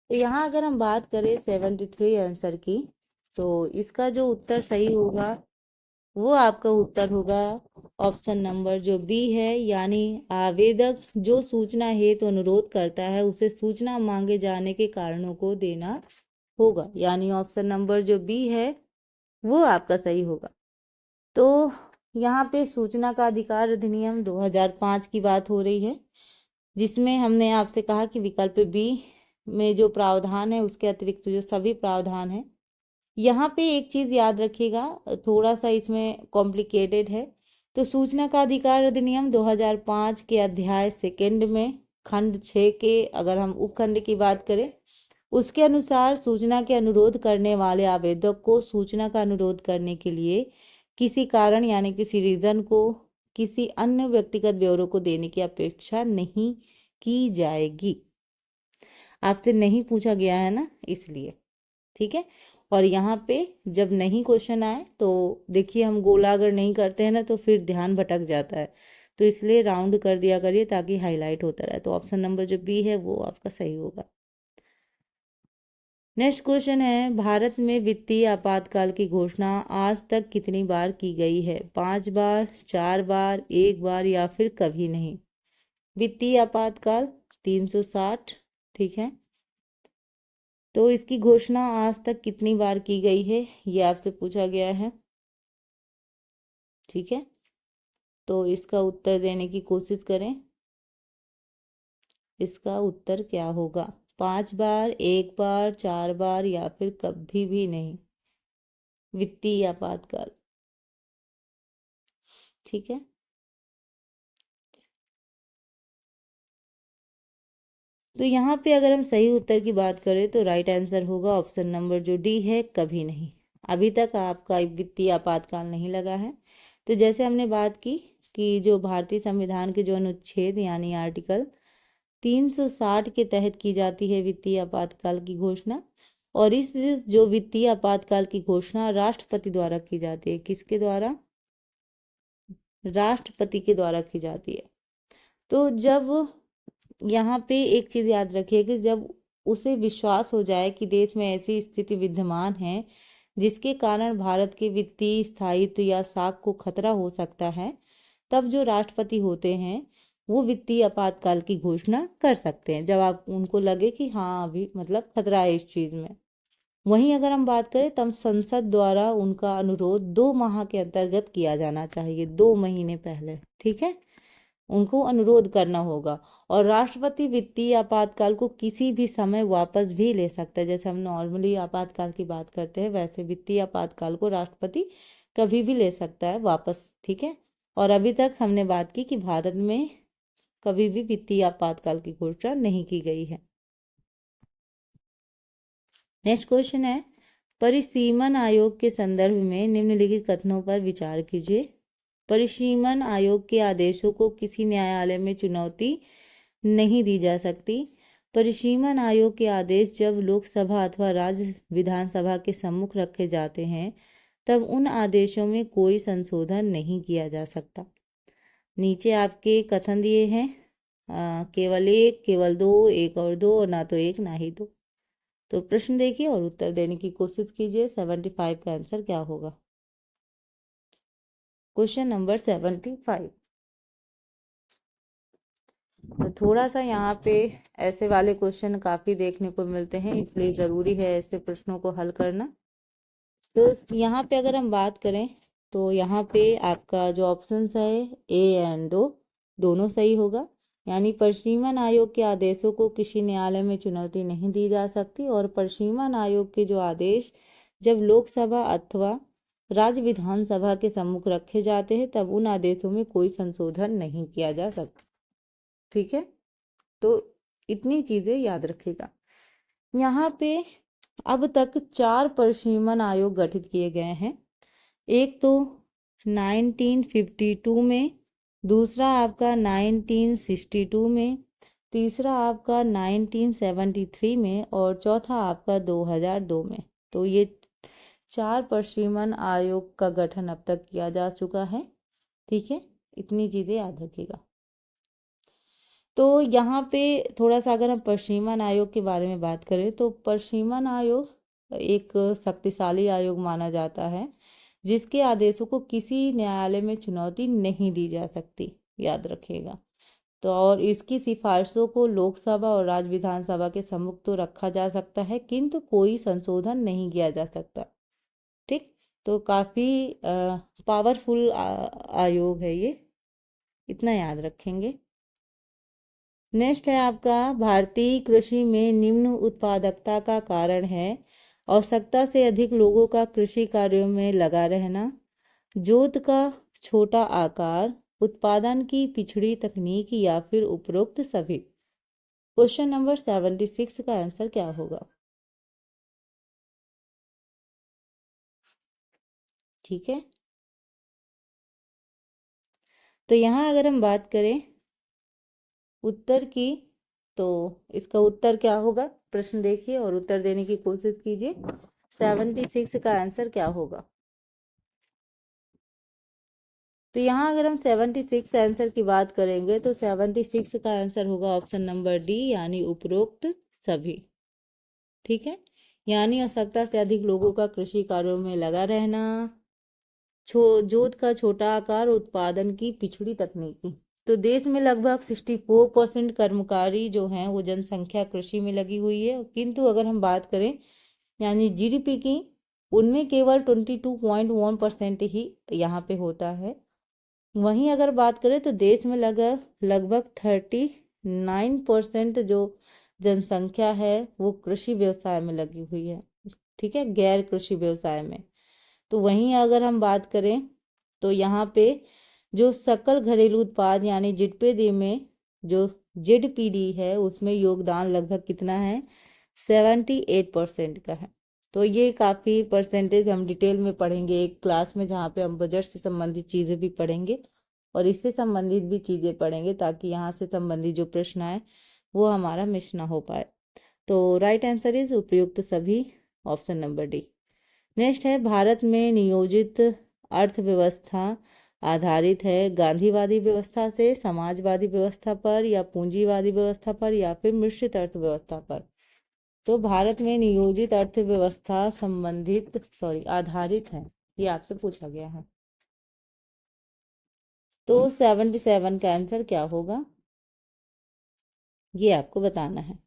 तो यहाँ अगर हम बात करें 73 आंसर की, तो इसका जो उत्तर सही होगा वो आपका उत्तर होगा ऑप्शन नंबर जो बी है, यानी आवेदक जो सूचना हेतु अनुरोध करता है उसे सूचना मांगे जाने के कारणों को देना होगा। यानी ऑप्शन नंबर जो बी है वो आपका सही होगा। तो यहाँ पे सूचना का अधिकार अधिनियम 2005 की बात हो रही है, जिसमें हमने आपसे कहा कि विकल्प बी में जो प्रावधान है उसके अतिरिक्त जो सभी प्रावधान है। यहाँ पे एक चीज याद रखिएगा, थोड़ा सा इसमें कॉम्प्लिकेटेड है। तो सूचना का अधिकार अधिनियम 2005 के अध्याय 2 में खंड 6 के अगर हम उपखंड की बात करें, उसके अनुसार सूचना के अनुरोध करने वाले आवेदक को सूचना का अनुरोध करने के लिए किसी कारण यानी किसी रीजन को किसी अन्य व्यक्तिगत ब्यौरे को देने की अपेक्षा नहीं की जाएगी। आपसे नहीं पूछा गया है ना, इसलिए। ठीक है, और यहाँ पे जब नहीं क्वेश्चन आए तो देखिए हम गोला अगर नहीं करते हैं ना तो फिर ध्यान भटक जाता है। तो इसलिए राउंड कर दिया करिए ताकि हाईलाइट होता रहे। तो ऑप्शन नंबर जो बी है वो आपका सही होगा। नेक्स्ट क्वेश्चन है, भारत में वित्तीय आपातकाल की घोषणा आज तक कितनी बार की गई है? 5 बार, 4 बार, 1 बार या फिर कभी नहीं? वित्तीय आपातकाल 360, ठीक है। तो इसकी घोषणा आज तक कितनी बार की गई है ये आपसे पूछा गया है, ठीक है। तो इसका उत्तर देने की कोशिश करें। इसका उत्तर क्या होगा? 5 बार, 1 बार, 4 बार या फिर कभी भी नहीं? वित्तीय आपातकाल, ठीक है। तो यहाँ पे अगर हम सही उत्तर की बात करें तो राइट आंसर होगा ऑप्शन नंबर जो डी है, कभी नहीं। अभी तक आपका वित्तीय आपातकाल नहीं लगा है। तो जैसे हमने बात की कि जो भारतीय संविधान के जो अनुच्छेद यानी आर्टिकल 360 के तहत की जाती है वित्तीय आपातकाल की घोषणा, और इस जो वित्तीय आपातकाल की घोषणा राष्ट्रपति द्वारा की जाती है। किसके द्वारा? राष्ट्रपति के द्वारा की जाती है। तो जब यहाँ पे एक चीज याद रखिए कि जब उसे विश्वास हो जाए कि देश में ऐसी स्थिति विद्यमान है जिसके कारण भारत के वित्तीय स्थायित्व या साख को खतरा हो सकता है, तब जो राष्ट्रपति होते हैं वो वित्तीय आपातकाल की घोषणा कर सकते हैं, जब आप उनको लगे कि हाँ अभी मतलब खतरा है इस चीज में। वहीं अगर हम बात करें तब संसद द्वारा उनका अनुरोध 2 माह के अंतर्गत किया जाना चाहिए, 2 महीने पहले, ठीक है। उनको अनुरोध करना होगा। और राष्ट्रपति वित्तीय आपातकाल को किसी भी समय वापस भी ले सकता है। जैसे हम नॉर्मली आपातकाल की बात करते हैं वैसे वित्तीय आपातकाल को राष्ट्रपति कभी भी ले सकता है वापस, ठीक है। और अभी तक हमने बात की कि भारत में कभी भी वित्तीय आपातकाल की घोषणा नहीं की गई है। नेक्स्ट क्वेश्चन है, परिसीमन आयोग के संदर्भ में निम्नलिखित कथनों पर विचार कीजिए। परिसीमन आयोग के आदेशों को किसी न्यायालय में चुनौती नहीं दी जा सकती। परिसीमन आयोग के आदेश जब लोकसभा अथवा राज्य विधानसभा के सम्मुख रखे जाते हैं तब उन आदेशों में कोई संशोधन नहीं किया जा सकता। नीचे आपके कथन दिए हैं, केवल एक, केवल दो, एक और दो, और ना तो एक ना ही दो। तो प्रश्न देखिए और उत्तर देने की कोशिश कीजिए। 75 का आंसर क्या होगा? Question number 75। तो थोड़ा सा यहाँ पे ऐसे वाले क्वेश्चन काफी देखने को मिलते हैं, इसलिए जरूरी है ऐसे प्रश्नों को हल करना। तो यहाँ पे अगर हम बात करें तो यहाँ पे आपका जो ऑप्शंस है ए एंड ओ दोनों सही होगा। यानी परिसीमन आयोग के आदेशों को किसी न्यायालय में चुनौती नहीं दी जा सकती, और परिसीमन आयोग के जो आदेश जब लोकसभा अथवा राज्य विधानसभा के सम्मुख रखे जाते हैं तब उन आदेशों में कोई संशोधन नहीं किया जा सकता, ठीक है। तो इतनी चीजें याद रखिएगा। यहाँ पे अब तक 4 परिसीमन आयोग गठित किए गए हैं। एक तो 1952 में, दूसरा आपका 1962 में, तीसरा आपका 1973 में और चौथा आपका 2002 में। तो ये 4 परिसीमन आयोग का गठन अब तक किया जा चुका है, ठीक है। इतनी चीजें याद रखिएगा। तो यहाँ पे थोड़ा सा अगर हम परिसीमन आयोग के बारे में बात करें तो परिसीमन आयोग एक शक्तिशाली आयोग माना जाता है जिसके आदेशों को किसी न्यायालय में चुनौती नहीं दी जा सकती, याद रखिएगा। तो और इसकी सिफारिशों को लोकसभा और राज्य विधानसभा के सम्मुख तो रखा जा सकता है किंतु कोई संशोधन नहीं किया जा सकता, ठीक। तो काफी पावरफुल आयोग है ये, इतना याद रखेंगे। नेक्स्ट है आपका, भारतीय कृषि में निम्न उत्पादकता का कारण है आवश्यकता से अधिक लोगों का कृषि कार्यों में लगा रहना, जोत का छोटा आकार, उत्पादन की पिछड़ी तकनीक या फिर उपरोक्त सभी। क्वेश्चन नंबर 76 का आंसर क्या होगा? ठीक है। तो यहाँ अगर हम बात करें उत्तर की तो इसका उत्तर क्या होगा? प्रश्न देखिए और उत्तर देने की कोशिश कीजिए। 76 का आंसर क्या होगा? तो यहाँ अगर हम 76 आंसर की बात करेंगे तो 76 का आंसर होगा ऑप्शन नंबर डी, यानी उपरोक्त सभी। ठीक है, यानी आवश्यकता से अधिक लोगों का कृषि कार्यों में लगा रहना, जोत का छोटा आकार, उत्पादन की पिछड़ी तकनीकी। तो देश में लगभग 64% कर्मकारी जो हैं वो जनसंख्या कृषि में लगी हुई है, किंतु अगर हम बात करें यानी जीडीपी की, उनमें केवल 22.1% ही यहाँ पे होता है। वहीं अगर बात करें तो देश में लगभग 39% जो जनसंख्या है वो कृषि व्यवसाय में लगी हुई है। ठीक है, गैर कृषि व्यवसाय में। तो वहीं अगर हम बात करें तो यहाँ पे जो सकल घरेलू उत्पाद यानी जिडपीडी में जो जेडपीडी है उसमें योगदान लगभग कितना है, 78% का है। तो ये काफ़ी परसेंटेज हम डिटेल में पढ़ेंगे एक क्लास में, जहाँ पे हम बजट से संबंधित चीज़ें भी पढ़ेंगे और इससे संबंधित भी चीज़ें पढ़ेंगे, ताकि यहाँ से संबंधित जो प्रश्न आए वो हमारा मिस ना हो पाए। तो राइट आंसर इज उपयुक्त सभी, ऑप्शन नंबर डी। नेक्स्ट है, भारत में नियोजित अर्थव्यवस्था आधारित है गांधीवादी व्यवस्था से, समाजवादी व्यवस्था पर, या पूंजीवादी व्यवस्था पर, या फिर मिश्रित अर्थव्यवस्था पर। तो भारत में नियोजित अर्थव्यवस्था आधारित है, ये आपसे पूछा गया है। तो 77 का आंसर क्या होगा, ये आपको बताना है।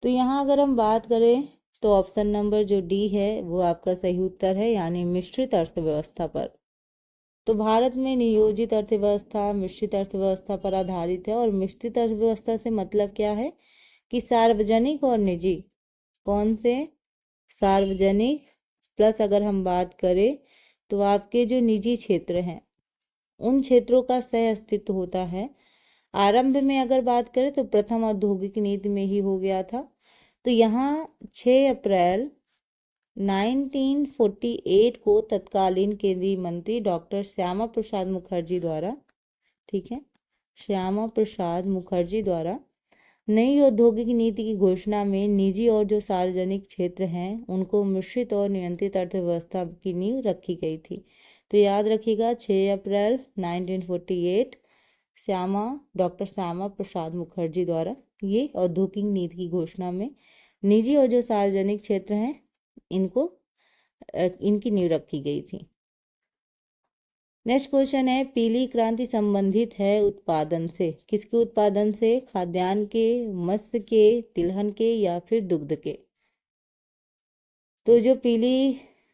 तो यहाँ अगर हम बात करें तो ऑप्शन नंबर जो डी है वो आपका सही उत्तर है, यानी मिश्रित अर्थव्यवस्था पर। तो भारत में नियोजित अर्थव्यवस्था मिश्रित अर्थव्यवस्था पर आधारित है, और मिश्रित अर्थव्यवस्था से मतलब क्या है कि सार्वजनिक और निजी, कौन से, सार्वजनिक प्लस अगर हम बात करें तो आपके जो निजी क्षेत्र हैं उन क्षेत्रों का सह अस्तित्व होता है। आरंभ में अगर बात करें तो प्रथम औद्योगिक नीति में ही हो गया था। तो यहाँ 6 अप्रैल 1948 को तत्कालीन केंद्रीय मंत्री डॉक्टर श्यामा प्रसाद मुखर्जी द्वारा, ठीक है, श्यामा प्रसाद मुखर्जी द्वारा नई औद्योगिक नीति की घोषणा में निजी और जो सार्वजनिक क्षेत्र हैं उनको मिश्रित और नियंत्रित अर्थव्यवस्था की नींव रखी गई थी। तो याद रखिएगा 6 अप्रैल 1948 डॉक्टर श्यामा प्रसाद मुखर्जी द्वारा ये औद्योगिक नीति की घोषणा में निजी और जो सार्वजनिक क्षेत्र हैं इनकी नींव रखी गई थी। नेक्स्ट क्वेश्चन है, पीली क्रांति संबंधित है उत्पादन से, किसके उत्पादन से, खाद्यान्न के, मत्स्य के, तिलहन के, या फिर दुग्ध के। तो जो पीली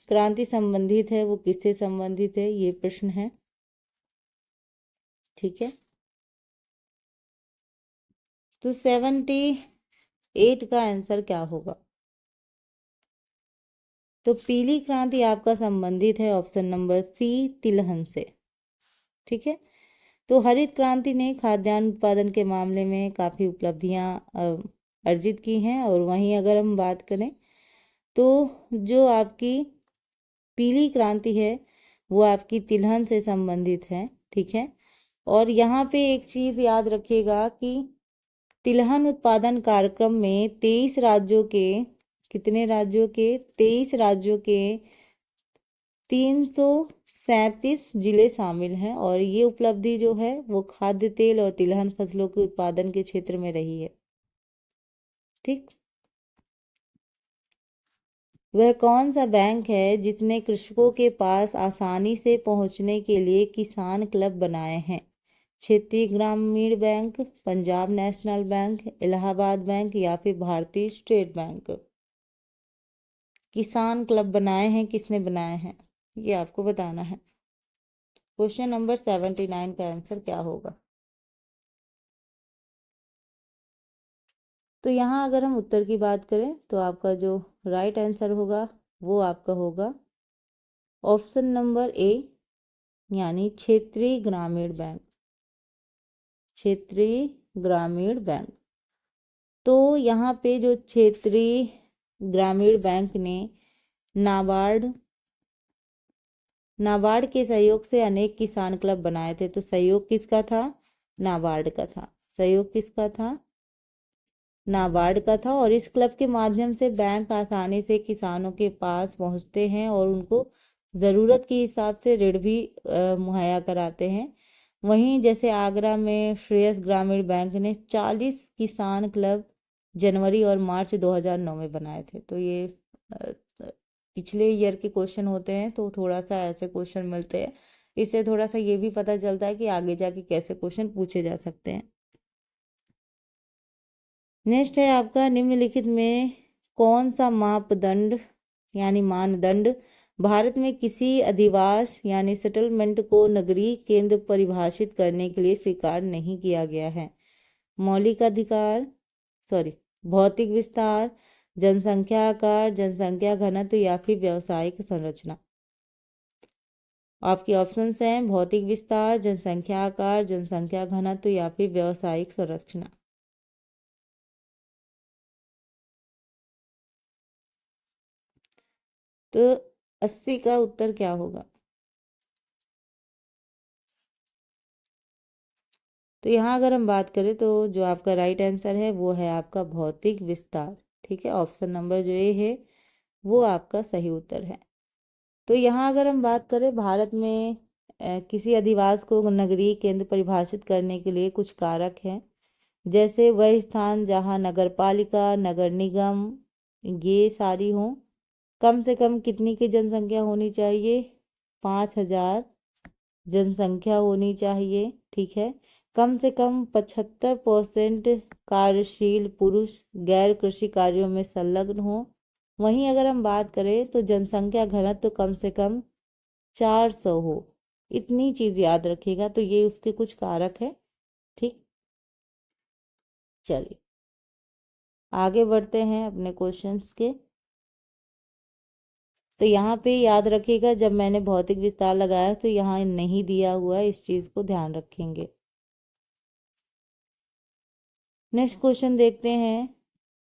क्रांति संबंधित है वो किससे संबंधित है, ये प्रश्न है। ठीक है, तो 78 का आंसर क्या होगा। तो पीली क्रांति आपका संबंधित है ऑप्शन नंबर सी, तिलहन से। ठीक है, तो हरित क्रांति ने खाद्यान्न उत्पादन के मामले में काफ़ी उपलब्धियां अर्जित की हैं, और वहीं अगर हम बात करें तो जो आपकी पीली क्रांति है वो आपकी तिलहन से संबंधित है। ठीक है, और यहाँ पे एक चीज़ याद रखिएगा कि तिलहन उत्पादन कार्यक्रम में 23 राज्यों के, कितने राज्यों के, 23 राज्यों के 337 जिले शामिल हैं, और ये उपलब्धि जो है वो खाद्य तेल और तिलहन फसलों के उत्पादन के क्षेत्र में रही है। ठीक, वह कौन सा बैंक है जिसने कृषकों के पास आसानी से पहुंचने के लिए किसान क्लब बनाए हैं, क्षेत्रीय ग्रामीण bank, Punjab national bank, Allahabad bank, या फिर भारतीय स्टेट बैंक। किसान क्लब बनाए हैं, किसने बनाए हैं, ये आपको बताना है। क्वेश्चन नंबर 79 का आंसर क्या होगा। तो यहाँ अगर हम उत्तर की बात करें तो आपका जो राइट आंसर होगा वो आपका होगा ऑप्शन नंबर ए, यानी क्षेत्रीय ग्रामीण बैंक, क्षेत्रीय ग्रामीण बैंक। तो यहाँ पे जो क्षेत्रीय ग्रामीण बैंक ने नाबार्ड के सहयोग से अनेक किसान क्लब बनाए थे। तो सहयोग किसका था, नाबार्ड का था। सहयोग किसका था, नाबार्ड का था। और इस क्लब के माध्यम से बैंक आसानी से किसानों के पास पहुंचते हैं और उनको ज़रूरत के हिसाब से ऋण भी मुहैया कराते हैं। वहीं जैसे आगरा में श्रेयस ग्रामीण बैंक ने 40 किसान क्लब जनवरी और मार्च 2009 में बनाए थे। तो ये अ, पिछले ईयर के क्वेश्चन होते हैं, तो थोड़ा सा ऐसे क्वेश्चन मिलते हैं। इससे थोड़ा सा ये भी पता चलता है कि आगे जाके कैसे क्वेश्चन पूछे जा सकते हैं। नेक्स्ट है आपका, निम्नलिखित में कौन सा मापदंड यानी मानदंड भारत में किसी अधिवास यानी सेटलमेंट को नगरीय केंद्र परिभाषित करने के लिए स्वीकार नहीं किया गया है? मौलिक अधिकार, सॉरी, भौतिक विस्तार, जनसंख्या आकार, जनसंख्या घनत्व या फिर व्यावसायिक संरचना। आपके ऑप्शंस हैं भौतिक विस्तार, जनसंख्या आकार, जनसंख्या घनत्व या फिर व्यावसायिक संरचना। तो 80 का उत्तर क्या होगा? तो यहाँ अगर हम बात करें तो जो आपका राइट आंसर है वो है आपका भौतिक विस्तार। ठीक है, ऑप्शन नंबर जो ए है वो आपका सही उत्तर है। तो यहाँ अगर हम बात करें भारत में किसी अधिवास को नगरीय केंद्र परिभाषित करने के लिए कुछ कारक हैं। जैसे वह स्थान जहाँ नगर पालिका, नगर निगम ये सारी हों। कम से कम कितनी की जनसंख्या होनी चाहिए? 5,000 जनसंख्या होनी चाहिए। ठीक है, कम से कम 75% कार्यशील पुरुष गैर कृषि कार्यों में संलग्न हो। वहीं अगर हम बात करें तो जनसंख्या घनत्व तो कम से कम 400 हो। इतनी चीज याद रखिएगा। तो ये उसके कुछ कारक है। ठीक, चलिए आगे बढ़ते हैं अपने क्वेश्चंस के। तो यहाँ पे याद रखिएगा, जब मैंने भौतिक विस्तार लगाया तो यहाँ नहीं दिया हुआ है, इस चीज को ध्यान रखेंगे। नेक्स्ट क्वेश्चन देखते हैं।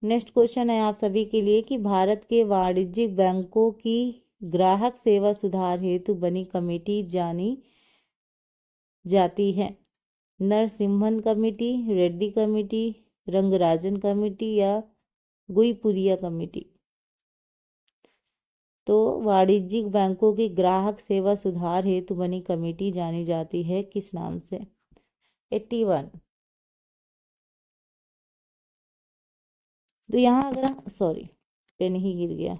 नेक्स्ट क्वेश्चन है आप सभी के लिए कि भारत के वाणिज्यिक बैंकों की ग्राहक सेवा सुधार हेतु बनी कमेटी जानी जाती है? Narasimhan committee, Reddy committee, Rangarajan committee या गुईपुरिया कमेटी? तो वाणिज्यिक बैंकों की ग्राहक सेवा सुधार हेतु बनी कमेटी जानी जाती है किस नाम से? 81। तो यहाँ अगर हम, सॉरी पेन ही गिर गया।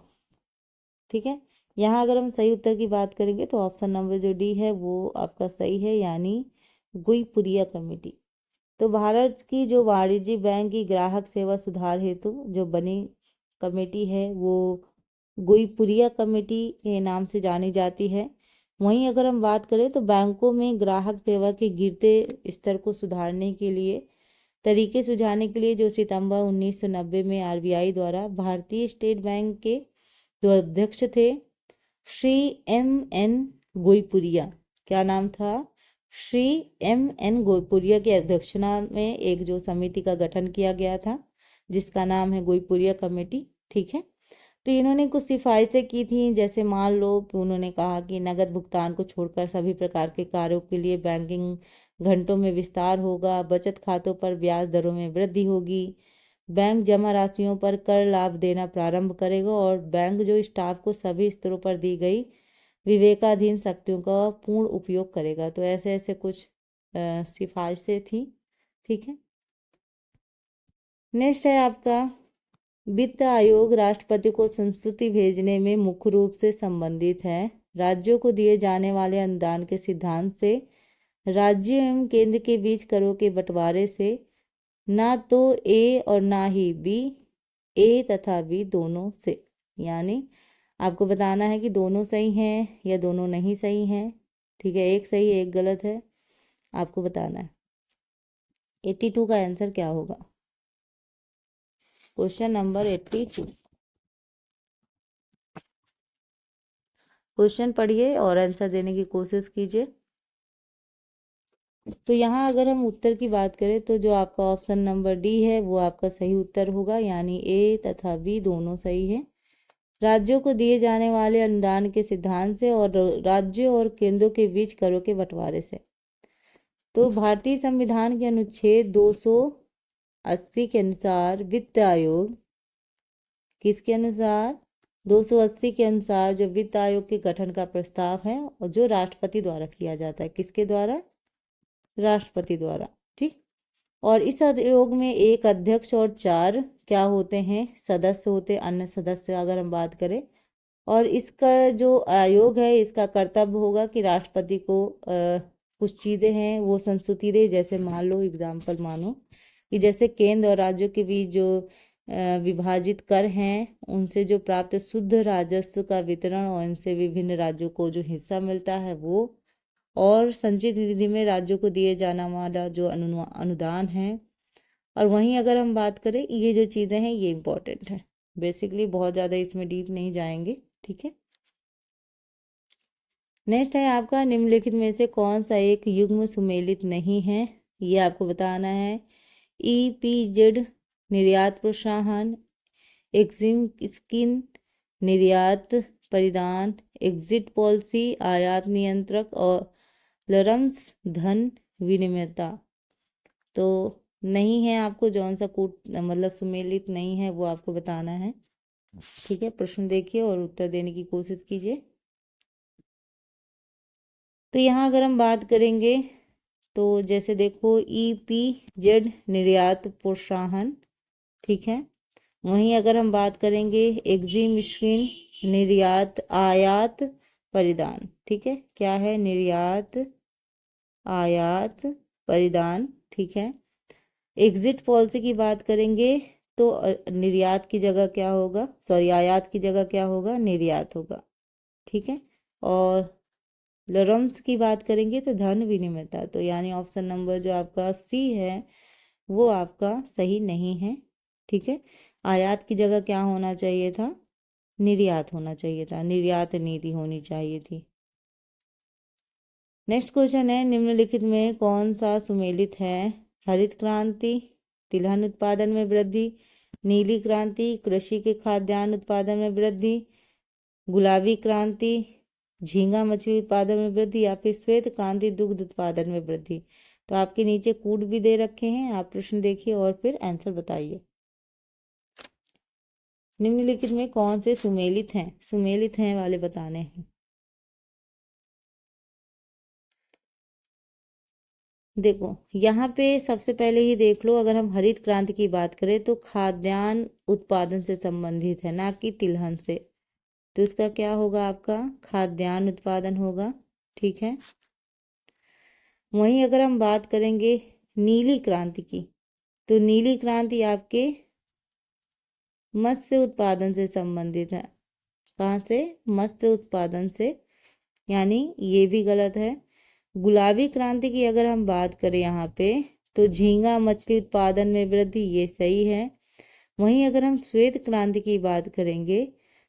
ठीक है, यहाँ अगर हम सही उत्तर की बात करेंगे तो ऑप्शन नंबर जो डी है वो आपका सही है, यानी गुईपुरिया कमेटी। तो भारत की जो वाणिज्यिक बैंक की ग्राहक सेवा सुधार हेतु जो बनी कमेटी है वो गुईपुरिया कमेटी के नाम से जानी जाती है। वहीं अगर हम बात करें तो बैंकों में ग्राहक सेवा के गिरते स्तर को सुधारने के लिए तरीके सुझाने के लिए जो सितंबर 1990 में आरबीआई द्वारा भारतीय स्टेट बैंक के जो अध्यक्ष थे श्री M.N. गोईपुरिया, क्या नाम था? श्री M.N. गोईपुरिया की अध्यक्षता में एक जो समिति का गठन किया गया था जिसका नाम है गोईपुरिया कमेटी। ठीक है, तो इन्होंने कुछ सिफारिशें की थी। जैसे मान लो कि उन्होंने कहा कि नगद भुगतान को छोड़कर सभी प्रकार के कार्यों के लिए बैंकिंग घंटों में विस्तार होगा, बचत खातों पर ब्याज दरों में वृद्धि होगी, बैंक जमा राशियों पर कर लाभ देना प्रारंभ करेगा और बैंक जो स्टाफ को सभी स्तरों पर दी गई विवेकाधीन शक्तियों का पूर्ण उपयोग करेगा। तो ऐसे ऐसे कुछ सिफारिशें थी। ठीक है, नेक्स्ट है आपका, वित्त आयोग राष्ट्रपति को संस्तुति भेजने में मुख्य रूप से संबंधित है। राज्यों को दिए जाने वाले अनुदान के सिद्धांत से, राज्य एवं केंद्र के बीच करों के बंटवारे से, ना तो ए और ना ही बी, ए तथा बी दोनों से। यानी आपको बताना है कि दोनों सही हैं या दोनों नहीं सही हैं। ठीक है, एक सही एक गलत है, आपको बताना है। 82 का आंसर क्या होगा? Question number 82। क्वेश्चन पढ़िए और आंसर देने की कोशिश कीजिए। तो यहाँ अगर हम उत्तर की बात करें तो जो आपका ऑप्शन नंबर डी है वो आपका सही उत्तर होगा, यानी ए तथा बी दोनों सही है। राज्यों को दिए जाने वाले अनुदान के सिद्धांत से और राज्यों और केंद्रों के बीच करों के बंटवारे से। तो भारतीय संविधान के अनुच्छेद 280 के अनुसार वित्त आयोग किसके अनुसार? 280 के अनुसार जो वित्त आयोग के गठन का प्रस्ताव है और जो राष्ट्रपति द्वारा किया जाता है, किसके द्वारा? राष्ट्रपति द्वारा। ठीक। और इस आयोग में एक अध्यक्ष और 4 क्या होते हैं? सदस्य होते, अन्य सदस्य अगर हम बात करें। और इसका जो आयोग है, इसका कर्तव्य होगा कि राष्ट्रपति को कुछ चीज़ें हैं वो संस्तुति दे। जैसे मान लो, एग्जाम्पल मानो कि जैसे केंद्र और राज्यों के बीच जो विभाजित कर हैं, उनसे जो प्राप्त शुद्ध राजस्व का वितरण और इनसे विभिन्न राज्यों को जो हिस्सा मिलता है वो, और संचित निधि में राज्यों को दिए जाना वाला जो अनुदान है। और वहीं अगर हम बात करें, ये जो चीज़ें हैं ये इम्पोर्टेंट है। बेसिकली बहुत ज़्यादा इसमें डीप नहीं जाएंगे। ठीक है। नेक्स्ट है आपका, निम्नलिखित में से कौन सा एक युग्म सुमेलित नहीं है? ये आपको बताना है। EPZ निर्यात प्रोत्साहन, एग्जिम स्किन निर्यात परिधान, एग्जिट पॉलिसी आयात नियंत्रक, और लरम्स धन विनिमयता। तो नहीं है, आपको जौन सा कूट मतलब सुमेलित नहीं है वो आपको बताना है। ठीक है। प्रश्न देखिए और उत्तर देने की कोशिश कीजिए। तो यहाँ अगर हम बात करेंगे तो जैसे देखो, EPZ निर्यात प्रोत्साहन, ठीक है। वहीं अगर हम बात करेंगे एग्जिम स्किन निर्यात आयात परिधान, ठीक है। क्या है? निर्यात आयात परिधान, ठीक है। एग्जिट पॉलिसी की बात करेंगे तो निर्यात की जगह क्या होगा? सॉरी, आयात की जगह क्या होगा? निर्यात होगा। ठीक है। और लरम्स की बात करेंगे तो धन विनिमयता। तो यानी ऑप्शन नंबर जो आपका सी है वो आपका सही नहीं है। ठीक है। आयात की जगह क्या होना चाहिए था? निर्यात होना चाहिए था, निर्यात नीति होनी चाहिए थी। नेक्स्ट क्वेश्चन है, निम्नलिखित में कौन सा सुमेलित है? हरित क्रांति, तिलहन उत्पादन में वृद्धि, नीली क्रांति, कृषि के खाद्यान्न उत्पादन में वृद्धि, गुलाबी क्रांति, झींगा मछली उत्पादन में वृद्धि, या फिर श्वेत क्रांति दुग्ध उत्पादन में वृद्धि। तो आपके नीचे कूट भी दे रखे हैं, आप प्रश्न देखिए और फिर आंसर बताइए। निम्नलिखित में कौन से सुमेलित हैं? सुमेलित हैं वाले बताने हैं। देखो यहाँ पे सबसे पहले ही देख लो, अगर हम हरित क्रांति की बात करें तो खाद्यान्न उत्पादन से संबंधित है, ना कि तिलहन से। तो इसका क्या होगा? आपका खाद्यान्न उत्पादन होगा। ठीक है। वहीं अगर हम बात करेंगे नीली क्रांति की, तो नीली क्रांति आपके मत्स्य उत्पादन से संबंधित है। कहाँ से? मत्स्य उत्पादन से, यानी ये भी गलत है। गुलाबी क्रांति की अगर हम बात करें यहाँ पे, तो झींगा मछली उत्पादन में वृद्धि, ये सही है। वहीं अगर हम श्वेत क्रांति की बात करेंगे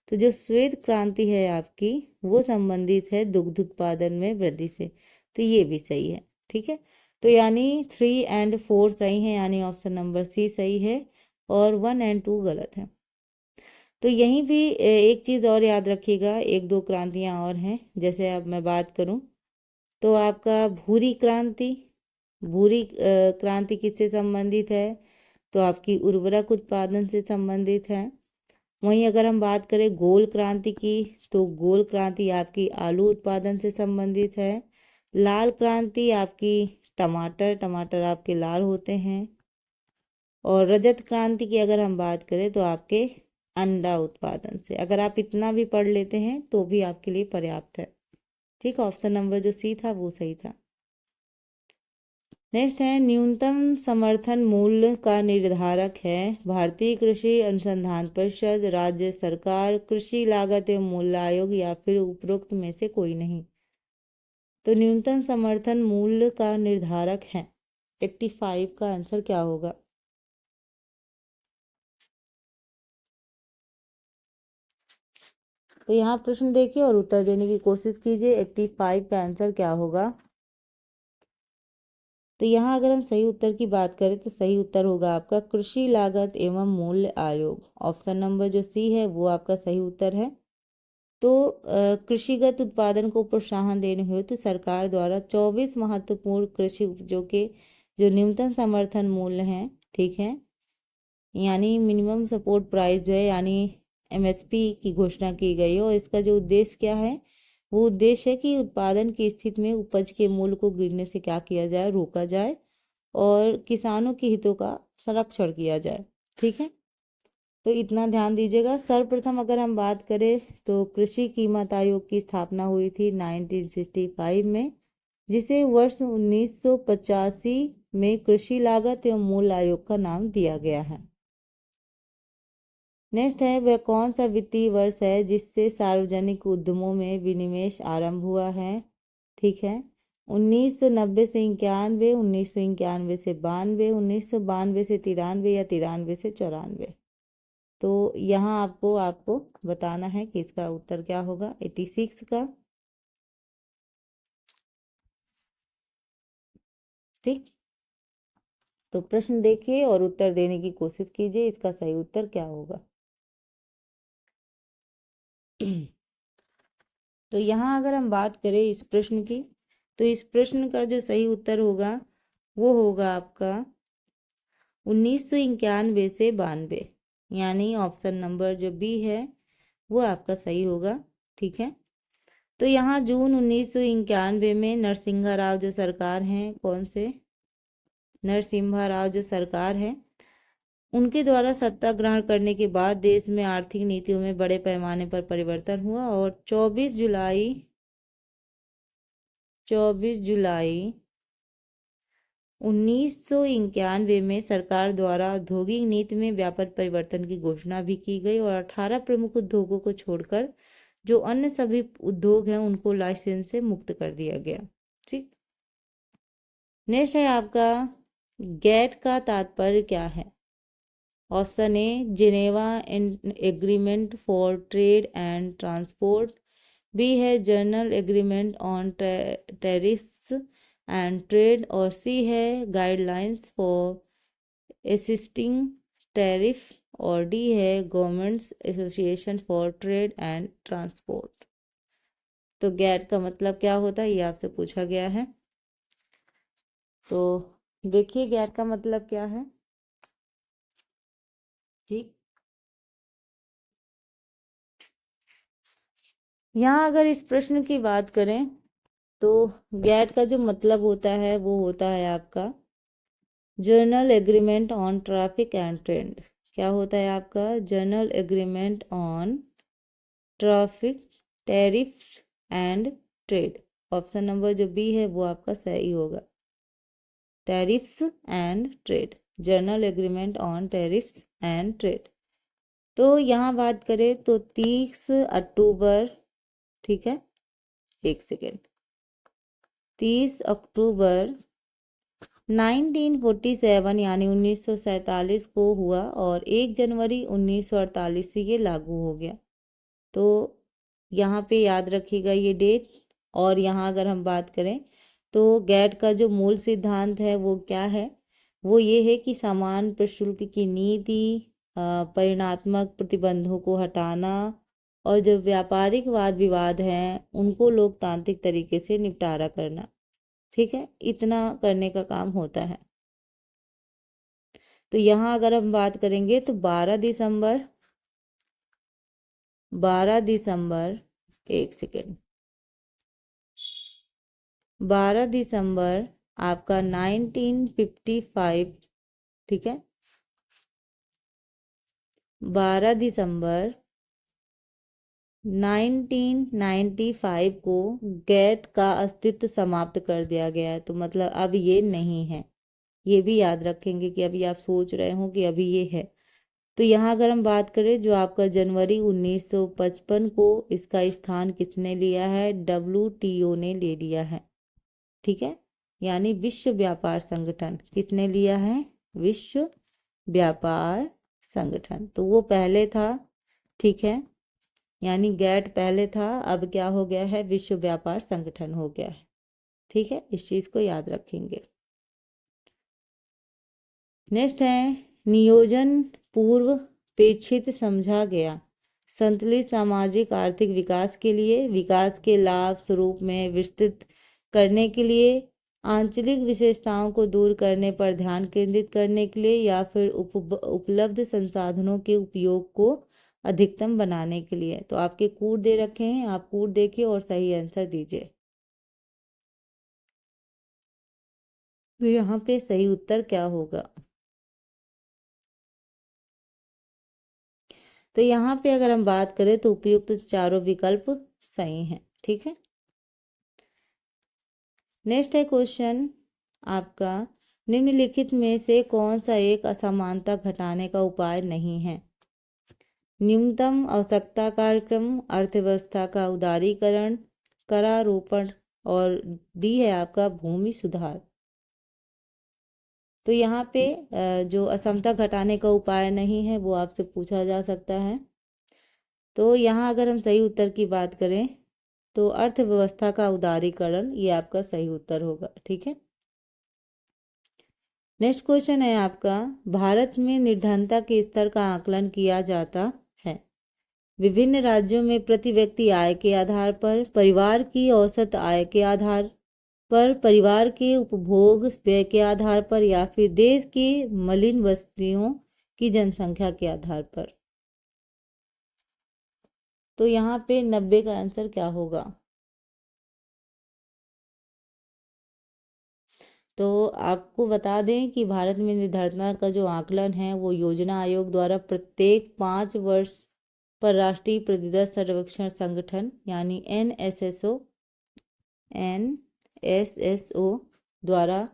तो जो श्वेत क्रांति है आपकी वो संबंधित है दुग्ध उत्पादन में वृद्धि से, तो ये भी सही है। ठीक है। तो यानी 3 और 4 सही है, यानी ऑप्शन नंबर सी सही है और 1 और 2 गलत है। तो यहीं भी एक चीज़ और याद रखिएगा, 1-2 क्रांतियाँ और हैं। जैसे अब मैं बात करूँ तो आपका भूरी क्रांति, भूरी क्रांति किससे संबंधित है? तो आपकी उर्वरक उत्पादन से संबंधित है। वहीं अगर हम बात करें गोल क्रांति की, तो गोल क्रांति आपकी आलू उत्पादन से संबंधित है। लाल क्रांति आपकी टमाटर आपके लाल होते हैं। और रजत क्रांति की अगर हम बात करें तो आपके अंडा उत्पादन से। अगर आप इतना भी पढ़ लेते हैं तो भी आपके लिए पर्याप्त है। ठीक, ऑप्शन नंबर जो सी था वो सही था। नेक्स्ट है, न्यूनतम समर्थन मूल्य का निर्धारक है भारतीय कृषि अनुसंधान परिषद, राज्य सरकार, कृषि लागत एवं मूल्य आयोग, या फिर उपरोक्त में से कोई नहीं। तो न्यूनतम समर्थन मूल्य का निर्धारक है 85 का आंसर क्या होगा? तो यहाँ प्रश्न देखिए और उत्तर देने की कोशिश कीजिए। 85 का आंसर क्या होगा? तो यहाँ अगर हम सही उत्तर की बात करें तो सही उत्तर होगा आपका कृषि लागत एवं मूल्य आयोग। ऑप्शन नंबर जो सी है वो आपका सही उत्तर है। तो कृषिगत उत्पादन को प्रोत्साहन देने हुए तो सरकार द्वारा 24 महत्वपूर्ण कृषि उपजों के जो न्यूनतम समर्थन मूल्य हैं, ठीक है, यानी मिनिमम सपोर्ट प्राइस जो है, यानी MSP की घोषणा की गई है और इसका जो उद्देश्य क्या है, वो उद्देश्य है कि उत्पादन की स्थिति में उपज के मूल्य को गिरने से क्या किया जाए, रोका जाए और किसानों के हितों का संरक्षण किया जाए। ठीक है, तो इतना ध्यान दीजिएगा। सर्वप्रथम अगर हम बात करें तो कृषि कीमत आयोग की स्थापना हुई थी 1965 में, जिसे वर्ष 1985 में कृषि लागत एवं मूल्य आयोग का नाम दिया गया है। नेक्स्ट है, वह कौन सा वित्तीय वर्ष है जिससे सार्वजनिक उद्यमों में विनिवेश आरंभ हुआ है। ठीक है, 1990 से 91, 1991 से 92, 1992 से 93 या 93 से 94। तो यहाँ आपको बताना है कि इसका उत्तर क्या होगा 86 का। ठीक, तो प्रश्न देखिए और उत्तर देने की कोशिश कीजिए, इसका सही उत्तर क्या होगा। तो यहाँ अगर हम बात करें इस प्रश्न की, तो इस प्रश्न का जो सही उत्तर होगा वो होगा आपका 1991 से 92, यानी ऑप्शन नंबर जो बी है वो आपका सही होगा। ठीक है, तो यहाँ जून 1991 में नरसिम्हा राव जो सरकार हैं, कौन से नरसिम्हा राव जो सरकार है, उनके द्वारा सत्ता ग्रहण करने के बाद देश में आर्थिक नीतियों में बड़े पैमाने पर परिवर्तन हुआ और 24 जुलाई 1991 में सरकार द्वारा औद्योगिक नीति में व्यापक परिवर्तन की घोषणा भी की गई और 18 प्रमुख उद्योगों को छोड़कर जो अन्य सभी उद्योग हैं उनको लाइसेंस से मुक्त कर दिया गया। ठीक, नेक्स्ट है आपका गैट का तात्पर्य क्या है। Option A Geneva agreement for trade and transport, B है general agreement on tariffs and trade, और सी है गाइडलाइंस फॉर असिस्टिंग टैरिफ, और डी है governments association for trade and transport. तो गैट का मतलब क्या होता है ये आपसे पूछा गया है। तो देखिए गैट का मतलब क्या है। ठीक, यहाँ अगर इस प्रश्न की बात करें तो गैट का जो मतलब होता है वो होता है आपका journal agreement on traffic and trade. क्या होता है आपका journal agreement on traffic, tariff and trade. Option number जो बी है वो आपका सही होगा, tariffs and trade, journal agreement on tariffs and trade. तो यहाँ बात करें तो 30 अक्टूबर, ठीक है, एक सेकेंड, 30 अक्टूबर 1947 यानी 1947 को हुआ और 1 जनवरी 1948 से ये लागू हो गया। तो यहाँ पे याद रखिएगा ये डेट। और यहाँ अगर हम बात करें तो गैट का जो मूल सिद्धांत है वो क्या है, वो ये है कि समान प्रशुल्क की नीति, परिणात्मक प्रतिबंधों को हटाना और जो व्यापारिक वाद विवाद हैं उनको लोकतांत्रिक तरीके से निपटारा करना। ठीक है, इतना करने का काम होता है। तो यहाँ अगर हम बात करेंगे तो 12 दिसंबर, एक सेकेंड, 12 दिसंबर आपका 1955, ठीक है, 12 दिसंबर 1995 को गैट का अस्तित्व समाप्त कर दिया गया है। तो मतलब अब ये नहीं है, ये भी याद रखेंगे कि अभी आप सोच रहे हो कि अभी ये है। तो यहाँ अगर हम बात करें जो आपका जनवरी 1955 को इसका स्थान किसने लिया है, WTO ने ले लिया है। ठीक है, यानी विश्व व्यापार संगठन किसने लिया है, विश्व व्यापार संगठन। तो वो पहले था, ठीक है, यानी गैट पहले था, अब क्या हो गया है, विश्व व्यापार संगठन हो गया है। ठीक है, इस चीज को याद रखेंगे। नेक्स्ट है नियोजन पूर्व पेक्षित समझा गया संतुलित सामाजिक आर्थिक विकास के लिए, विकास के लाभ स्वरूप में विस्तृत करने के लिए, आंचलिक विशेषताओं को दूर करने पर ध्यान केंद्रित करने के लिए, या फिर उपलब्ध संसाधनों के उपयोग को अधिकतम बनाने के लिए। तो आपके कूट दे रखे हैं, आप कूट देखिए और सही आंसर दीजिए। तो यहाँ पे सही उत्तर क्या होगा? तो यहाँ पे अगर हम बात करें तो उपयुक्त चारों विकल्प सही हैं। ठीक है, नेक्स्ट है क्वेश्चन आपका, निम्नलिखित में से कौन सा एक असमानता घटाने का उपाय नहीं है? न्यूनतम आवश्यकता कार्यक्रम, अर्थव्यवस्था का उदारीकरण, करारोपण, और डी है आपका भूमि सुधार। तो यहाँ पे जो असमता घटाने का उपाय नहीं है वो आपसे पूछा जा सकता है। तो यहाँ अगर हम सही उत्तर की बात करें तो अर्थव्यवस्था का उदारीकरण ये आपका सही उत्तर होगा। ठीक है, नेक्स्ट क्वेश्चन है आपका, भारत में निर्धनता के स्तर का आकलन किया जाता है विभिन्न राज्यों में प्रति व्यक्ति आय के आधार पर, परिवार की औसत आय के आधार पर, परिवार के उपभोग व्यय के आधार पर, या फिर देश की मलिन बस्तियों की जनसंख्या के आधार पर। तो यहाँ पे 90 का आंसर क्या होगा? तो आपको बता दें कि भारत में निर्धनता का जो आकलन है वो योजना आयोग द्वारा प्रत्येक 5 वर्ष पर राष्ट्रीय प्रतिदर्श सर्वेक्षण संगठन यानी एनएसएसओ द्वारा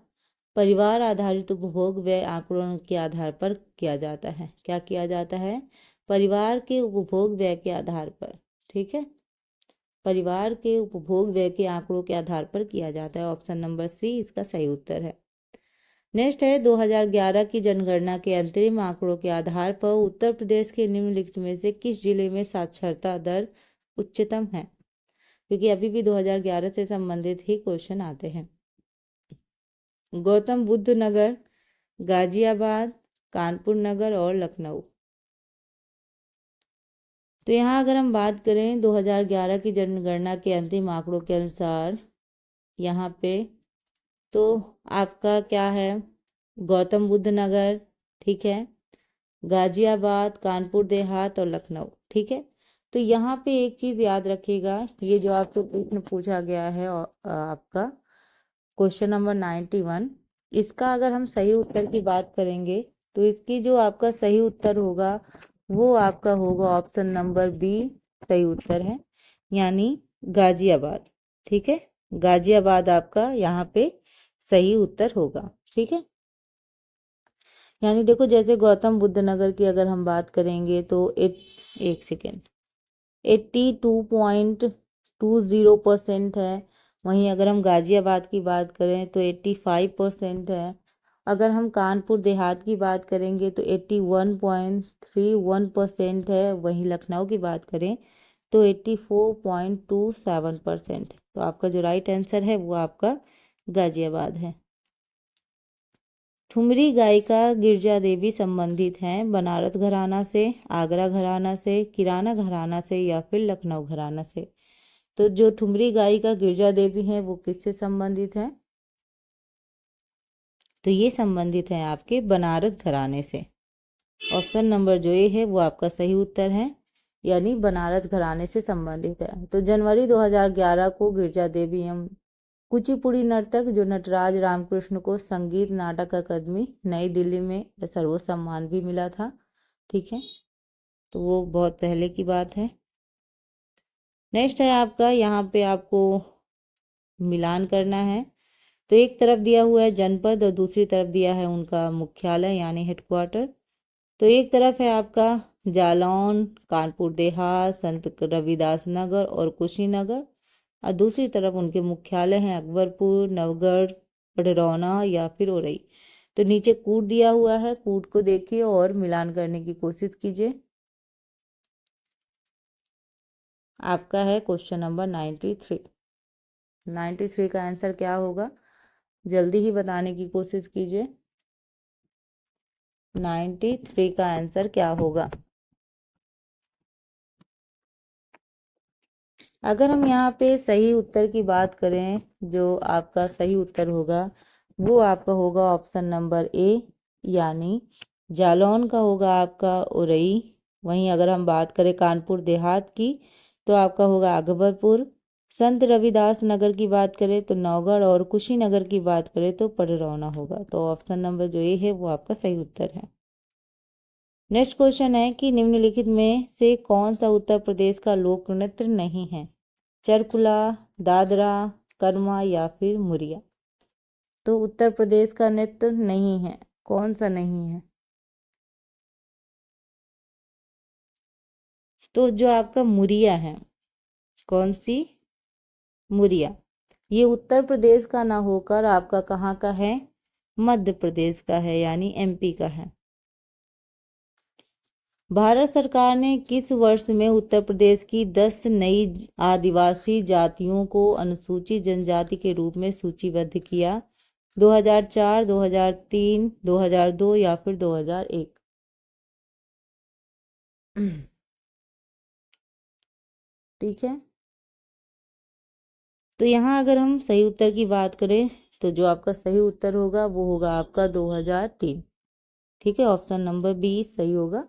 परिवार आधारित उपभोग व्यय आंकड़ों के आधार पर किया जाता है। क्या किया जाता है? परिवार के उपभोग व्यय के आधार पर। ठीक है, परिवार के उपभोग व्यय के आंकड़ों के आधार पर किया जाता है। ऑप्शन नंबर सी इसका सही उत्तर है। नेक्स्ट है 2011 की जनगणना के अंतरिम आंकड़ों के आधार पर उत्तर प्रदेश के निम्नलिखित में से किस जिले में साक्षरता दर उच्चतम है? क्योंकि अभी भी 2011 से संबंधित ही क्वेश्चन आते हैं। गौतम बुद्ध नगर, गाजियाबाद, कानपुर नगर और लखनऊ। तो यहाँ अगर हम बात करें 2011 की जनगणना के अंतिम आंकड़ों के अनुसार यहाँ पे तो आपका क्या है? गौतम बुद्ध नगर, ठीक है, गाजियाबाद, कानपुर देहात और लखनऊ। ठीक है, तो यहाँ पे एक चीज़ याद रखिएगा, ये जो आपसे प्रश्न पूछा गया है आपका क्वेश्चन नंबर 91, इसका अगर हम सही उत्तर की बात करेंगे तो इसकी जो आपका सही उत्तर होगा वो आपका होगा ऑप्शन नंबर बी सही उत्तर है, यानी गाजियाबाद। ठीक है, गाजियाबाद आपका यहाँ पे सही उत्तर होगा। ठीक है, यानी देखो जैसे गौतम बुद्ध नगर की अगर हम बात करेंगे तो एक सेकेंड 82.20% है। वहीं अगर हम गाजियाबाद की बात करें तो 85% है। अगर हम कानपुर देहात की बात करेंगे तो 81.31% है। वहीं लखनऊ की बात करें तो 84.27%। तो आपका जो राइट आंसर है वो आपका गाजियाबाद है। ठुमरी गायिका गिरजा देवी संबंधित हैं बनारस घराना से, आगरा घराना से, किराना घराना से या फिर लखनऊ घराना से। तो जो ठुमरी गायिका गिरजा देवी हैं वो किससे संबंधित हैं? तो ये संबंधित हैं आपके बनारस घराने से। ऑप्शन नंबर जो ए है वो आपका सही उत्तर है, यानी बनारस घराने से संबंधित है। तो जनवरी 2011 को गिरजा देवी एवं कुचिपुड़ी नर्तक जो नटराज रामकृष्ण को संगीत नाटक अकादमी नई दिल्ली में सर्वोच्च सम्मान भी मिला था। ठीक है, तो वो बहुत पहले की बात है। नेक्स्ट है आपका, यहाँ पे आपको मिलान करना है। तो एक तरफ दिया हुआ है जनपद और दूसरी तरफ दिया है उनका मुख्यालय यानी हेडक्वार्टर। तो एक तरफ है आपका जालौन, कानपुर देहात, संत रविदास नगर और कुशीनगर, और दूसरी तरफ उनके मुख्यालय हैं अकबरपुर, नवगढ़, पडरौना या फिर औरई। तो नीचे कूट दिया हुआ है, कूट को देखिए और मिलान करने की कोशिश कीजिए। आपका है क्वेश्चन नंबर 93 का आंसर क्या होगा? जल्दी ही बताने की कोशिश कीजिए। 93 का आंसर क्या होगा? अगर हम यहाँ पे सही उत्तर की बात करें, जो आपका सही उत्तर होगा वो आपका होगा ऑप्शन नंबर ए, यानी जालौन का होगा आपका उरई, वहीं अगर हम बात करें कानपुर देहात की तो आपका होगा अकबरपुर। संत रविदास नगर की बात करें तो नौगढ़, और कुशीनगर की बात करें तो पडरौना होगा। तो ऑप्शन नंबर जो ए है वो आपका सही उत्तर है। नेक्स्ट क्वेश्चन है कि निम्नलिखित में से कौन सा उत्तर प्रदेश का लोक नृत्य नहीं है? चरकुला, दादरा, कर्मा या फिर मुरिया। तो उत्तर प्रदेश का नृत्य नहीं है, कौन सा नहीं है? तो जो आपका मुरिया है, कौन सी? मुरिया। ये उत्तर प्रदेश का ना होकर आपका कहाँ का है? मध्य प्रदेश का है, यानी एमपी का है। भारत सरकार ने किस वर्ष में उत्तर प्रदेश की 10 नई आदिवासी जातियों को अनुसूचित जनजाति के रूप में सूचीबद्ध किया? 2004, 2003, 2002 या फिर 2001। ठीक है, तो यहाँ अगर हम सही उत्तर की बात करें तो जो आपका सही उत्तर होगा वो होगा आपका 2003। ठीक है, ऑप्शन नंबर बी सही होगा।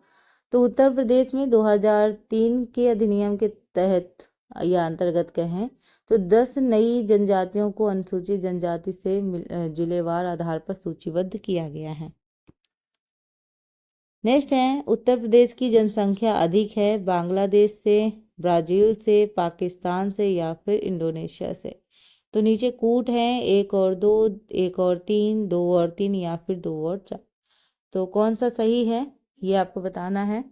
तो उत्तर प्रदेश में 2003 के अधिनियम के तहत या अंतर्गत कहें तो 10 नई जनजातियों को अनुसूचित जनजाति से जिलेवार आधार पर सूचीबद्ध किया गया है। नेक्स्ट है, उत्तर प्रदेश की जनसंख्या अधिक है बांग्लादेश से, ब्राजील से, पाकिस्तान से या फिर इंडोनेशिया से। तो नीचे कूट है 1 और 2, 1 और 3, 2 और 3 या फिर 2 और 4। तो कौन सा सही है ये आपको बताना है।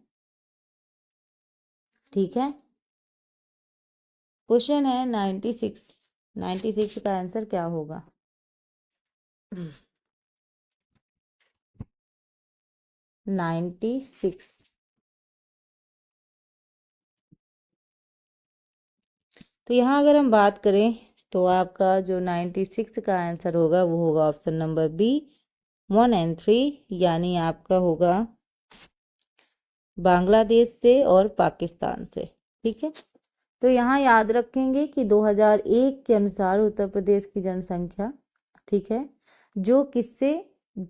ठीक है, क्वेश्चन है 96 का आंसर क्या होगा? 96। तो यहाँ अगर हम बात करें तो आपका जो 96 का आंसर होगा वो होगा ऑप्शन नंबर बी 1 और 3, यानी आपका होगा बांग्लादेश से और पाकिस्तान से। ठीक है, तो यहाँ याद रखेंगे कि 2001 के अनुसार उत्तर प्रदेश की जनसंख्या, ठीक है, जो किससे,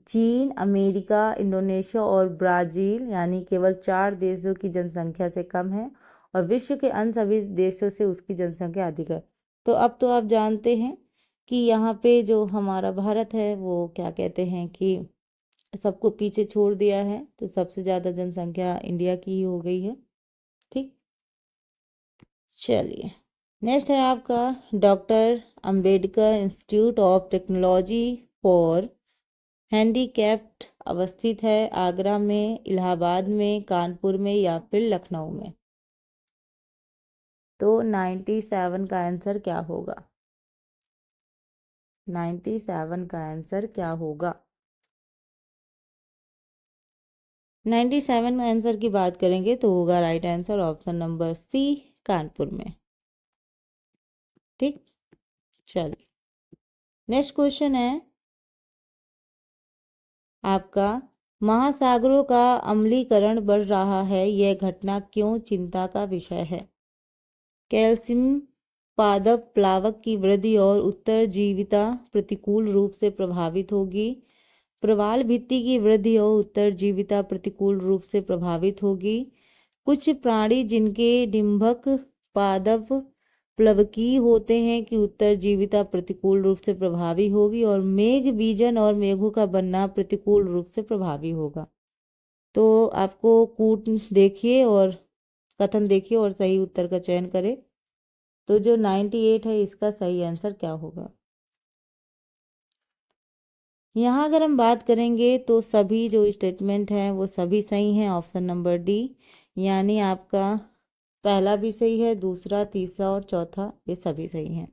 चीन, अमेरिका, इंडोनेशिया और ब्राजील, यानी केवल 4 देशों की जनसंख्या से कम है, और विश्व के अन्य सभी देशों से उसकी जनसंख्या अधिक है। तो अब तो आप जानते हैं कि यहाँ पे जो हमारा भारत है वो क्या कहते हैं कि सबको पीछे छोड़ दिया है, तो सबसे ज़्यादा जनसंख्या इंडिया की ही हो गई है। ठीक, चलिए नेक्स्ट है आपका doctor Ambedkar institute of technology for handicapped अवस्थित है आगरा में, इलाहाबाद में, कानपुर में या फिर लखनऊ में। तो 97 का आंसर क्या होगा? 97 का आंसर क्या होगा? 97 आंसर की बात करेंगे तो होगा right answer option number C, Kanpur में। ठीक, चलिए नेक्स्ट क्वेश्चन है आपका, महासागरों का अम्लीकरण बढ़ रहा है, यह घटना क्यों चिंता का विषय है? कैल्शियम पादप प्लावक की वृद्धि और उत्तरजीविता प्रतिकूल रूप से प्रभावित होगी। प्रवाल भित्ति की वृद्धि और उत्तरजीविता प्रतिकूल रूप से प्रभावित होगी। कुछ प्राणी जिनके डिंभक पादप प्लवकीय होते हैं कि उत्तरजीविता प्रतिकूल रूप से प्रभावी होगी, और मेघ बीजन और मेघों का बनना प्रतिकूल रूप से प्रभावी होगा। तो आपको कूट देखिए और कथन देखिए और सही उत्तर का चयन करें। तो जो 98 है इसका सही आंसर क्या होगा? यहाँ अगर हम बात करेंगे तो सभी जो स्टेटमेंट हैं वो सभी सही हैं, ऑप्शन नंबर डी, यानी आपका पहला भी सही है, दूसरा, तीसरा और चौथा ये सभी सही हैं।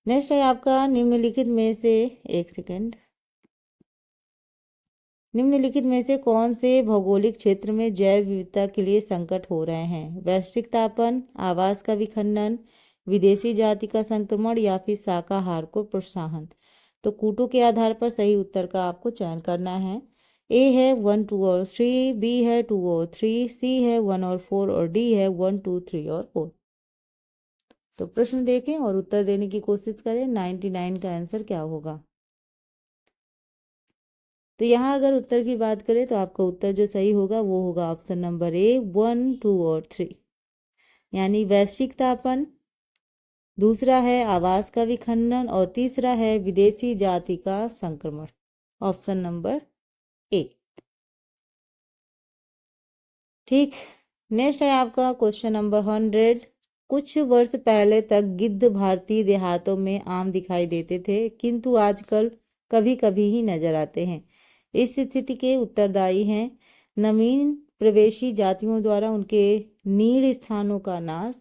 नेक्स्ट है आपका निम्नलिखित में से, एक सेकेंड, निम्नलिखित में से कौन से भौगोलिक क्षेत्र में जैव विविधता के लिए संकट हो रहे हैं? वैश्विक तापन, आवास का विखंडन, विदेशी जाति का संक्रमण या फिर शाकाहार को प्रोत्साहन। तो कूटों के आधार पर सही उत्तर का आपको चयन करना है। ए है 1, 2 और 3, बी है 2 और 3, सी है 1 और 4 और डी है 1, 2, 3 और 4। तो प्रश्न देखें और उत्तर देने की कोशिश करें। 99 का आंसर क्या होगा? तो यहाँ अगर उत्तर की बात करें तो आपका उत्तर जो सही होगा वो होगा ऑप्शन नंबर ए 1, 2 और 3, यानी वैश्विक तापन, दूसरा है आवास का विखंडन और तीसरा है विदेशी जाति का संक्रमण। Option number A. ठीक। नेक्स्ट है आपका क्वेश्चन नंबर 100। कुछ वर्ष पहले तक गिद्ध भारतीय देहातों में आम दिखाई देते थे, किंतु आजकल कभी कभी ही नजर आते हैं। इस स्थिति के उत्तरदायी हैं नवीन प्रवेशी जातियों द्वारा उनके नीड़ स्थानों का नाश,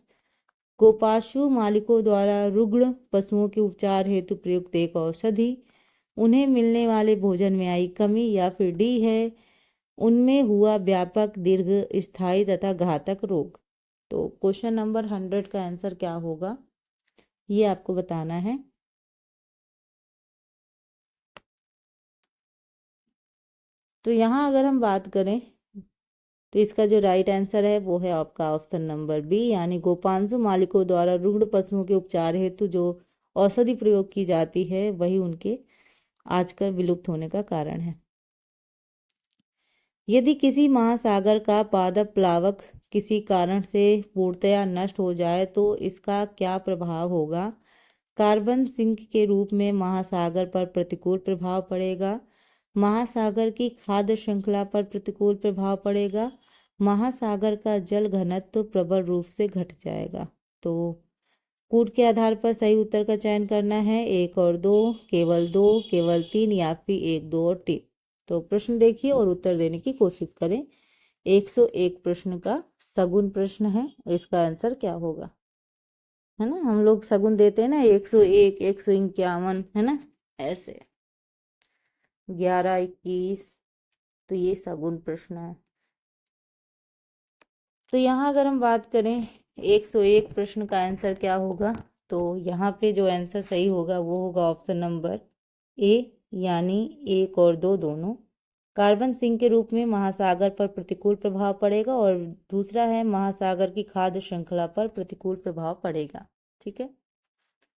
गोपाशु मालिकों द्वारा रुग्ण पशुओं के उपचार हेतु प्रयुक्त एक औषधि, उन्हें मिलने वाले भोजन में आई कमी, या फिर डी है उनमें हुआ व्यापक दीर्घ स्थायी तथा घातक रोग। तो क्वेश्चन नंबर 100 का आंसर क्या होगा ये आपको बताना है। तो यहाँ अगर हम बात करें तो इसका जो राइट आंसर है वो है आपका ऑप्शन नंबर बी, यानी गोपांशु मालिकों द्वारा रुग्ण पशुओं के उपचार हेतु जो औषधि प्रयोग की जाती है वही उनके आजकल विलुप्त होने का कारण है। यदि किसी महासागर का पादप प्लावक किसी कारण से पूर्णतया नष्ट हो जाए तो इसका क्या प्रभाव होगा? कार्बन सिंक के रूप में महासागर पर प्रतिकूल प्रभाव पड़ेगा, महासागर की खाद्य श्रृंखला पर प्रतिकूल प्रभाव पड़ेगा, महासागर का जल घनत्व प्रबल रूप से घट जाएगा। तो कूट के आधार पर सही उत्तर का चयन करना है, 1 और 2, केवल 2, केवल 3 या फिर 1, 2 और 3। तो प्रश्न देखिए और उत्तर देने की कोशिश करें। 101 प्रश्न का सगुन प्रश्न है, इसका आंसर क्या होगा? है ना, हम लोग सगुन देते हैं ना, 101, 151, है ना, ऐसे 11, 21, तो ये सगुन प्रश्न है। तो यहाँ अगर हम बात करें 101 प्रश्न का आंसर क्या होगा, तो यहाँ पे जो आंसर सही होगा वो होगा ऑप्शन नंबर ए, यानी 1 और 2 दोनों। कार्बन सिंक के रूप में महासागर पर प्रतिकूल प्रभाव पड़ेगा और दूसरा है महासागर की खाद्य श्रृंखला पर प्रतिकूल प्रभाव पड़ेगा। ठीक है,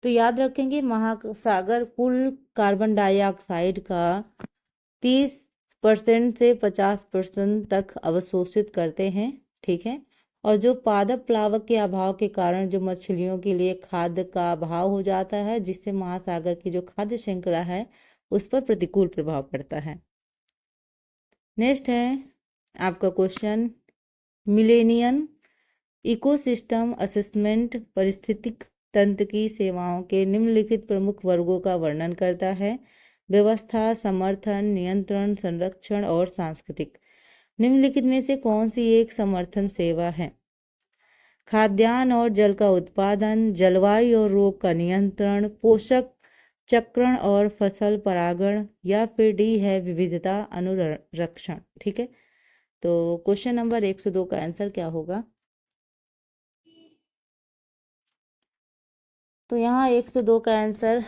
तो याद रखेंगे महासागर कुल कार्बन डाइऑक्साइड का 30% से 50% तक अवशोषित करते हैं। ठीक है, और जो पादप प्लावक के अभाव के कारण जो मछलियों के लिए खाद्य का अभाव हो जाता है, जिससे महासागर की जो खाद्य श्रृंखला है उस पर प्रतिकूल प्रभाव पड़ता है। नेक्स्ट है आपका क्वेश्चन, मिलेनियम इकोसिस्टम असेसमेंट पारिस्थितिक तंत्र की सेवाओं के निम्नलिखित प्रमुख वर्गों का वर्णन करता है। व्यवस्था, समर्थन, नियंत्रण, संरक्षण और सांस्कृतिक। निम्नलिखित में से कौन सी एक समर्थन सेवा है? खाद्यान्न और जल का उत्पादन, जलवायु और रोग का नियंत्रण, पोषक चक्रण और फसल परागण, या फिर डी है विविधता अनुरक्षण। ठीक है, तो क्वेश्चन नंबर 102 का आंसर क्या होगा? तो यहाँ 102 का आंसर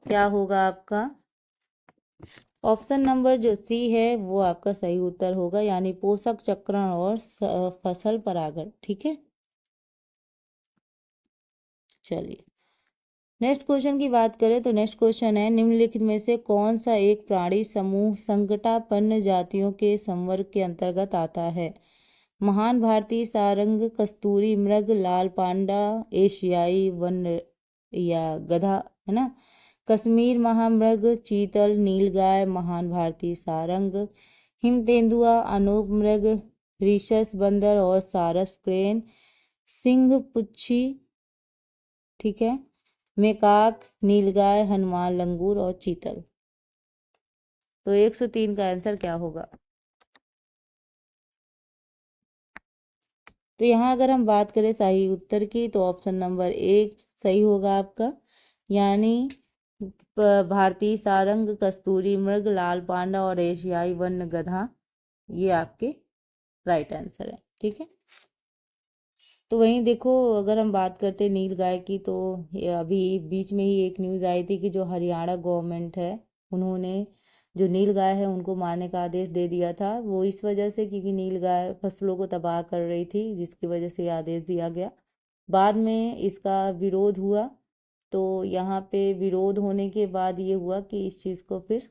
क्या होगा आपका? ऑप्शन नंबर जो सी है वो आपका सही उत्तर होगा, यानी पोषक चक्रण और फसल परागण। ठीक है, चलिए नेक्स्ट क्वेश्चन की बात करें तो नेक्स्ट क्वेश्चन है, निम्नलिखित में से कौन सा एक प्राणी समूह संकटापन्न जातियों के संवर्ग के अंतर्गत आता है? महान भारतीय सारंग, कस्तूरी मृग, लाल पांडा, एशियाई वन या गधा, है ना, कश्मीर महामृग, चीतल, नीलगाय, महान भारतीय सारंग, हिम तेंदुआ, अनूप मृग, रीशस बंदर और सारस क्रेन, सिंह पुच्छी, ठीक है, मेकाक, नीलगाय, हनुमान लंगूर और चीतल। तो 103 का आंसर क्या होगा? तो यहाँ अगर हम बात करें सही उत्तर की तो ऑप्शन नंबर 1 सही होगा आपका, यानी भारतीय सारंग, कस्तूरी मृग, लाल पांडा और एशियाई वन गधा, ये आपके राइट आंसर है। ठीक है, तो वहीं देखो अगर हम बात करते नील गाय की तो अभी बीच में ही एक न्यूज़ आई थी कि जो हरियाणा गवर्नमेंट है उन्होंने जो नील गाय है उनको मारने का आदेश दे दिया था। वो इस वजह से क्योंकि नील गाय फसलों को तबाह कर रही थी, जिसकी वजह से आदेश दिया गया। बाद में इसका विरोध हुआ, तो यहाँ पे विरोध होने के बाद ये हुआ कि इस चीज़ को फिर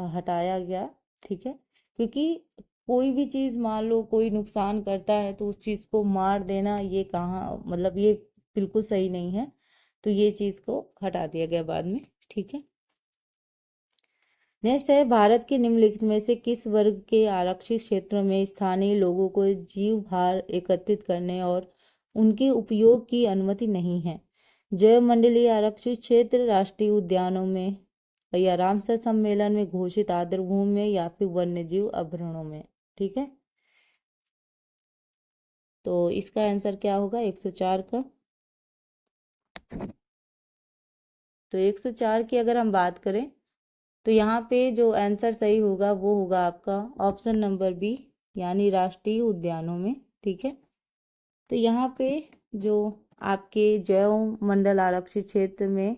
हटाया गया ठीक है, क्योंकि कोई भी चीज़ मान लो कोई नुकसान करता है तो उस चीज़ को मार देना ये कहाँ, मतलब ये बिल्कुल सही नहीं है, तो ये चीज़ को हटा दिया गया बाद में। ठीक है, नेक्स्ट है, भारत के निम्नलिखित में से किस वर्ग के आरक्षित क्षेत्रों में स्थानीय लोगों को जीव भार एकत्रित करने और उनके उपयोग की अनुमति नहीं है? जैव मंडलीय आरक्षित क्षेत्र, राष्ट्रीय उद्यानों में या रामसर सम्मेलन में घोषित आर्द्रभूमि में या फिर वन्य जीव अभयारण्यों में। ठीक है, तो इसका आंसर क्या होगा 104 का? तो 104 की अगर हम बात करें तो यहाँ पे जो आंसर सही होगा वो होगा आपका ऑप्शन नंबर बी, यानी राष्ट्रीय उद्यानों में। ठीक है, तो यहाँ पे जो आपके जैव मंडल आरक्षित क्षेत्र में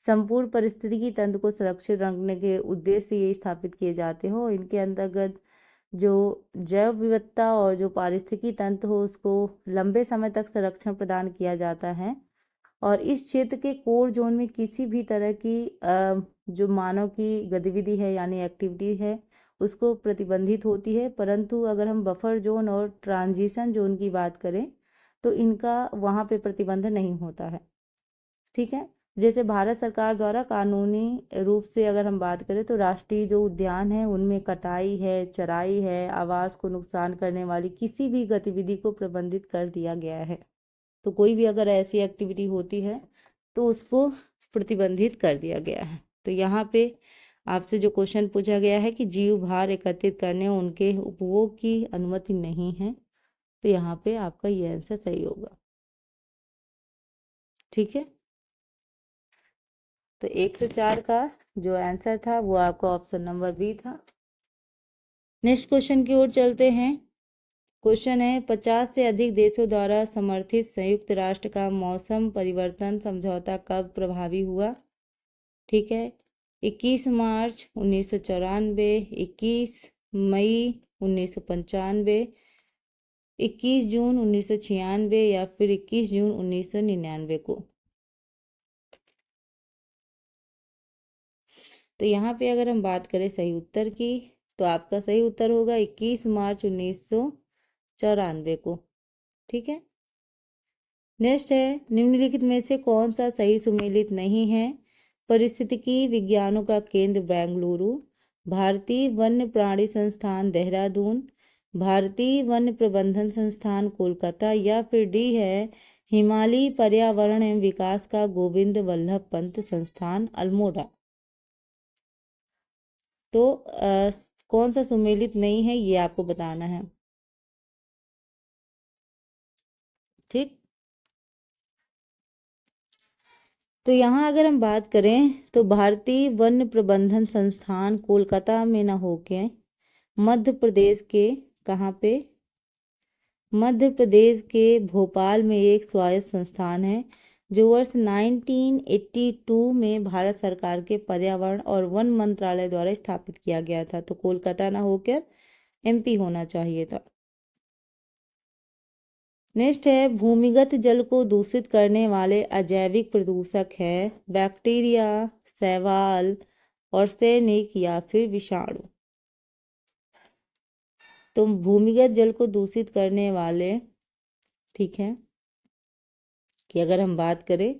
संपूर्ण पारिस्थितिकी तंत्र को सुरक्षित रखने के उद्देश्य से ये स्थापित किए जाते हो। इनके अंतर्गत जो जैव विविधता और जो पारिस्थितिकी तंत्र हो उसको लंबे समय तक संरक्षण प्रदान किया जाता है। और इस क्षेत्र के कोर जोन में किसी भी तरह की जो मानव की गतिविधि है यानी एक्टिविटी है उसको प्रतिबंधित होती है, परंतु अगर हम बफर जोन और ट्रांजिशन जोन की बात करें तो इनका वहाँ पे प्रतिबंध नहीं होता है। ठीक है, जैसे भारत सरकार द्वारा कानूनी रूप से अगर हम बात करें तो राष्ट्रीय जो उद्यान है उनमें कटाई है, चराई है, आवास को नुकसान करने वाली किसी भी गतिविधि को प्रतिबंधित कर दिया गया है। तो कोई भी अगर ऐसी एक्टिविटी होती है तो उसको प्रतिबंधित कर दिया गया है। तो यहाँ पे आपसे जो क्वेश्चन पूछा गया है कि जीव भार एकत्रित करने उनके उपभोग की अनुमति नहीं है, तो यहाँ पे आपका ये आंसर सही होगा। ठीक है, तो 104 का जो आंसर था वो आपका ऑप्शन नंबर बी था। नेक्स्ट क्वेश्चन की ओर चलते हैं। क्वेश्चन है, 50 से अधिक देशों द्वारा समर्थित संयुक्त राष्ट्र का मौसम परिवर्तन समझौता कब प्रभावी हुआ? ठीक है, 21 मार्च 1994, 21 मई 1995, 21 जून 1996 या फिर 21 जून 1999 को। तो यहाँ पे अगर हम बात करें सही उत्तर की तो आपका सही उत्तर होगा 21 मार्च 1994 को। ठीक है, नेक्स्ट है, निम्नलिखित में से कौन सा सही सुमेलित नहीं है? पारिस्थितिकी विज्ञानों का केंद्र बेंगलुरु, भारतीय वन्य प्राणी संस्थान देहरादून, भारतीय वन्य प्रबंधन संस्थान कोलकाता या फिर डी है हिमालयी पर्यावरण एवं विकास का गोविंद वल्लभ पंत संस्थान अल्मोड़ा। तो कौन सा सुमेलित नहीं है ये आपको बताना है। ठीक, तो यहाँ अगर हम बात करें तो भारतीय वन्य प्रबंधन संस्थान कोलकाता में ना होके मध्य प्रदेश के, कहाँ पे? मध्य प्रदेश के भोपाल में एक स्वायत्त संस्थान है जो वर्ष 1982 में भारत सरकार के पर्यावरण और वन मंत्रालय द्वारा स्थापित किया गया था। तो कोलकाता ना होकर एमपी होना चाहिए था। नेक्स्ट है, भूमिगत जल को दूषित करने वाले अजैविक प्रदूषक है बैक्टीरिया, शैवाल, आर्सेनिक या फिर विषाणु। तो भूमिगत जल को दूषित करने वाले, ठीक है, कि अगर हम बात करें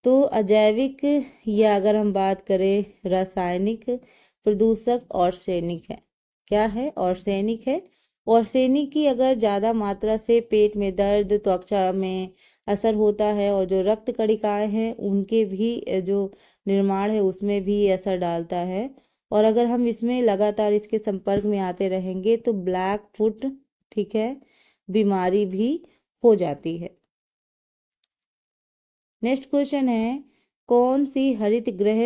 तो अजैविक या अगर हम बात करें रासायनिक प्रदूषक आर्सेनिक है। क्या है? आर्सेनिक है। आर्सेनिक की अगर ज़्यादा मात्रा से पेट में दर्द, त्वचा में असर होता है और जो रक्त कणिकाएं हैं उनके भी जो निर्माण है उसमें भी असर डालता है। और अगर हम इसमें लगातार इसके संपर्क में आते रहेंगे तो ब्लैक फुट, ठीक है, बीमारी भी हो जाती है। नेक्स्ट क्वेश्चन है, कौन सी हरित गृह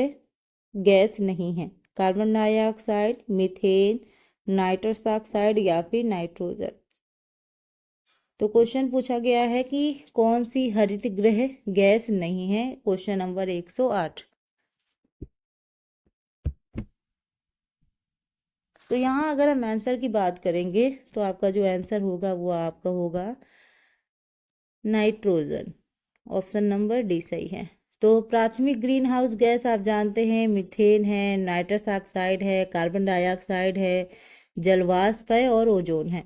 गैस नहीं है? Carbon dioxide, methane, nitrous oxide या फिर नाइट्रोजन। तो क्वेश्चन पूछा गया है कि कौन सी हरित गृह गैस नहीं है, क्वेश्चन नंबर 108। तो यहाँ अगर हम आंसर की बात करेंगे तो आपका जो आंसर होगा वो आपका होगा नाइट्रोजन। ऑप्शन नंबर डी सही है। तो प्राथमिक ग्रीन हाउस गैस आप जानते हैं मीथेन है, नाइट्रस ऑक्साइड है, कार्बन डाइऑक्साइड है, जलवाष्प है और ओजोन है।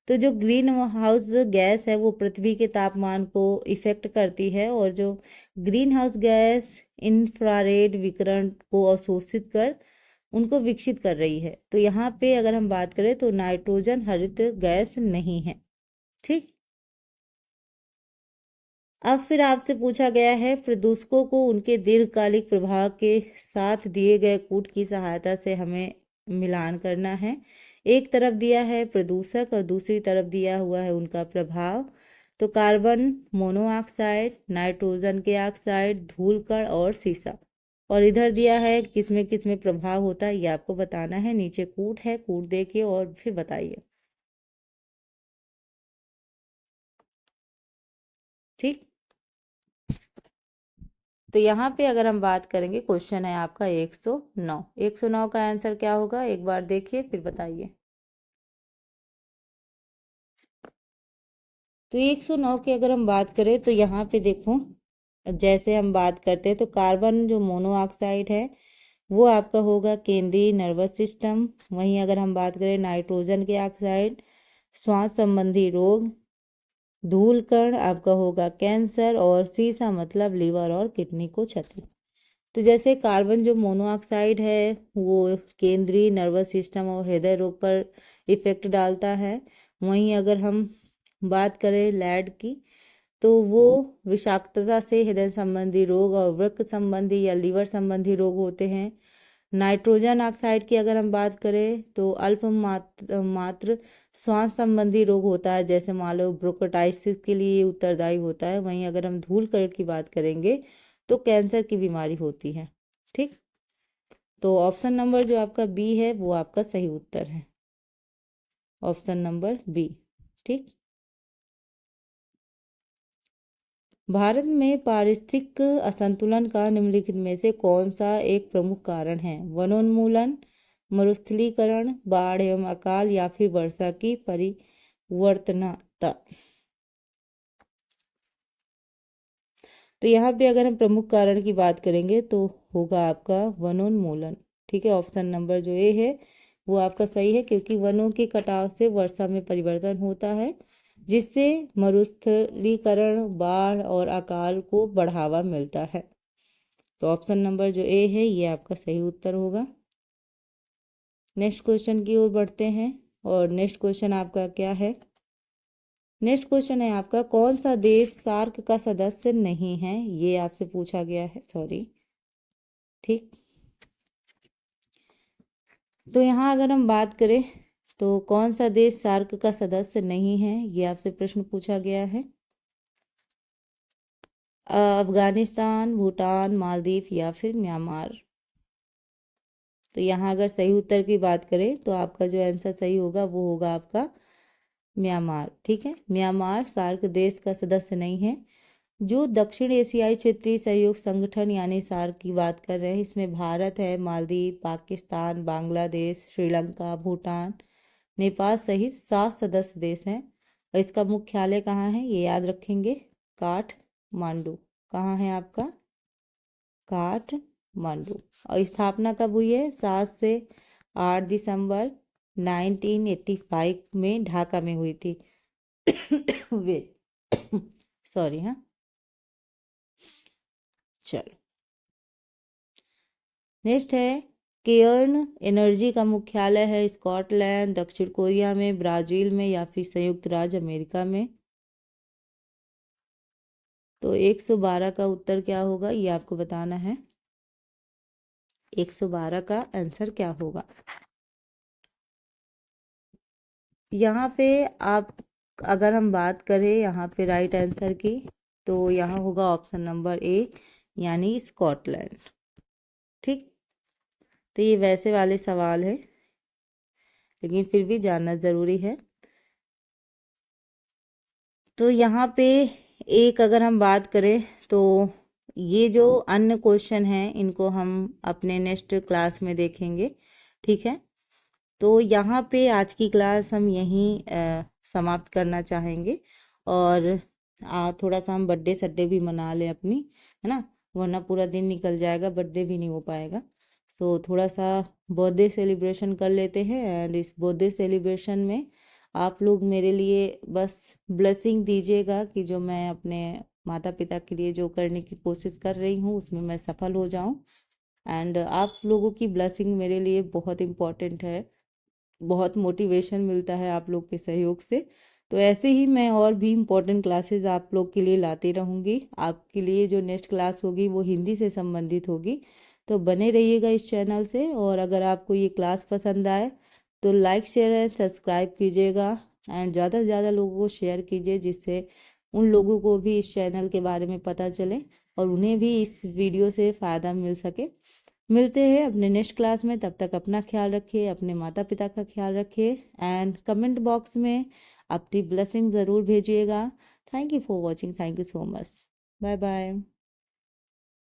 तो जो ग्रीन हाउस गैस है वो पृथ्वी के तापमान को इफेक्ट करती है, और जो ग्रीन हाउस गैस इंफ्रारेड विकिरण को अवशोषित कर उनको विकसित कर रही है। तो यहाँ पे अगर हम बात करें तो नाइट्रोजन हरित गैस नहीं है। ठीक। अब फिर आपसे पूछा गया है प्रदूषकों को उनके दीर्घकालिक प्रभाव के साथ दिए गए कूट की सहायता से हमें मिलान करना है। एक तरफ दिया है प्रदूषक और दूसरी तरफ दिया हुआ है उनका प्रभाव। तो कार्बन मोनोऑक्साइड, नाइट्रोजन के ऑक्साइड, धूलकण और सीसा। और इधर दिया है किसमें प्रभाव होता है ये आपको बताना है। नीचे कूट है, कूट देखिए और फिर बताइए। ठीक। तो यहाँ पे अगर हम बात करेंगे, क्वेश्चन है आपका 109। 109 का आंसर क्या होगा एक बार देखिए फिर बताइए। तो 109 की अगर हम बात करें तो यहाँ पे देखो, जैसे हम बात करते हैं तो कार्बन जो मोनोऑक्साइड है वो आपका होगा केंद्रीय नर्वस सिस्टम। वहीं अगर हम बात करें नाइट्रोजन के ऑक्साइड, श्वास संबंधी रोग, धूल कण आपका होगा कैंसर, और सीसा मतलब लीवर और किडनी को क्षति। तो जैसे कार्बन जो मोनोऑक्साइड है वो केंद्रीय नर्वस सिस्टम और हृदय रोग पर इफेक्ट डालता है। वहीं अगर हम बात करें लेड की तो वो विषाक्तता से हृदय संबंधी रोग और वृक्क संबंधी या लीवर संबंधी रोग होते हैं। नाइट्रोजन ऑक्साइड की अगर हम बात करें तो अल्प मात्र श्वास संबंधी रोग होता है, जैसे मान लो ब्रोंकाइटिस के लिए उत्तरदायी होता है। वहीं अगर हम धूल कण की बात करेंगे तो कैंसर की बीमारी होती है। ठीक। तो ऑप्शन नंबर जो आपका बी है वो आपका सही उत्तर है, ऑप्शन नंबर बी। ठीक। भारत में पारिस्थितिक असंतुलन का निम्नलिखित में से कौन सा एक प्रमुख कारण है? वनोन्मूलन, मरुस्थलीकरण, बाढ़ एवं अकाल, या फिर वर्षा की परिवर्तनता। तो यहाँ पे अगर हम प्रमुख कारण की बात करेंगे तो होगा आपका वनोन्मूलन। ठीक है, ऑप्शन नंबर जो ए है वो आपका सही है, क्योंकि वनों के कटाव से वर्षा में परिवर्तन होता है, जिससे मरुस्थलीकरण, बाढ़ और अकाल को बढ़ावा मिलता है। तो ऑप्शन नंबर जो ए है ये आपका सही उत्तर होगा। नेक्स्ट क्वेश्चन की ओर बढ़ते हैं, और नेक्स्ट क्वेश्चन आपका क्या है? नेक्स्ट क्वेश्चन है आपका कौन सा देश सार्क का सदस्य नहीं है? ये आपसे पूछा गया है, सॉरी। ठीक। तो यहाँ अगर हम बात करें तो कौन सा देश सार्क का सदस्य नहीं है, ये आपसे प्रश्न पूछा गया है। अफगानिस्तान, भूटान, मालदीव या फिर म्यांमार। तो यहाँ अगर सही उत्तर की बात करें तो आपका जो आंसर सही होगा वो होगा आपका म्यांमार। ठीक है, म्यांमार सार्क देश का सदस्य नहीं है। जो दक्षिण एशियाई क्षेत्रीय सहयोग संगठन यानी सार्क की बात कर रहे हैं, इसमें भारत है, मालदीव, पाकिस्तान, बांग्लादेश, श्रीलंका, भूटान, नेपाल सहित 7 सदस्य देश हैं। और इसका मुख्यालय कहाँ है ये याद रखेंगे, काठमांडू। कहाँ है आपका? काठमांडू। और स्थापना कब हुई है? 7 से 8 दिसंबर 1985 में ढाका में हुई थी। वे सॉरी। हाँ, चलो नेक्स्ट है केयर्न एनर्जी का मुख्यालय है स्कॉटलैंड, दक्षिण कोरिया में, ब्राजील में, या फिर संयुक्त राज्य अमेरिका में। तो 112 का उत्तर क्या होगा ये आपको बताना है। 112 का आंसर क्या होगा? यहाँ पे आप अगर हम बात करें यहाँ पे राइट आंसर की, तो यहाँ होगा ऑप्शन नंबर ए यानी स्कॉटलैंड। ठीक। तो ये वैसे वाले सवाल है, लेकिन फिर भी जानना ज़रूरी है। तो यहाँ पे एक अगर हम बात करें तो ये जो अन्य क्वेश्चन हैं इनको हम अपने नेक्स्ट क्लास में देखेंगे। ठीक है, तो यहाँ पे आज की क्लास हम यहीं समाप्त करना चाहेंगे, और थोड़ा सा हम बर्थडे सड्डे भी मना लें अपनी, है ना। वरना पूरा दिन निकल जाएगा, बर्थडे भी नहीं हो पाएगा। सो थोड़ा सा बर्थडे सेलिब्रेशन कर लेते हैं। एंड इस बर्थडे सेलिब्रेशन में आप लोग मेरे लिए बस ब्लेसिंग दीजिएगा कि जो मैं अपने माता पिता के लिए जो करने की कोशिश कर रही हूँ उसमें मैं सफल हो जाऊँ। एंड आप लोगों की ब्लेसिंग मेरे लिए बहुत इम्पोर्टेंट है, बहुत मोटिवेशन मिलता है आप लोग के सहयोग से। तो ऐसे ही मैं और भी इम्पोर्टेंट क्लासेस आप लोग के लिए लाती रहूँगी। आपके लिए जो नेक्स्ट क्लास होगी वो हिंदी से संबंधित होगी। तो बने रहिएगा इस चैनल से। और अगर आपको ये क्लास पसंद आए तो लाइक शेयर एंड सब्सक्राइब कीजिएगा। एंड ज़्यादा से ज़्यादा लोगों को शेयर कीजिए, जिससे उन लोगों को भी इस चैनल के बारे में पता चले और उन्हें भी इस वीडियो से फ़ायदा मिल सके। मिलते हैं अपने नेक्स्ट क्लास में, तब तक अपना ख्याल रखिए, अपने माता पिता का ख्याल रखिए। एंड कमेंट बॉक्स में अपनी ब्लेसिंग ज़रूर भेजिएगा। Thank you for watching, thank you so much, bye bye.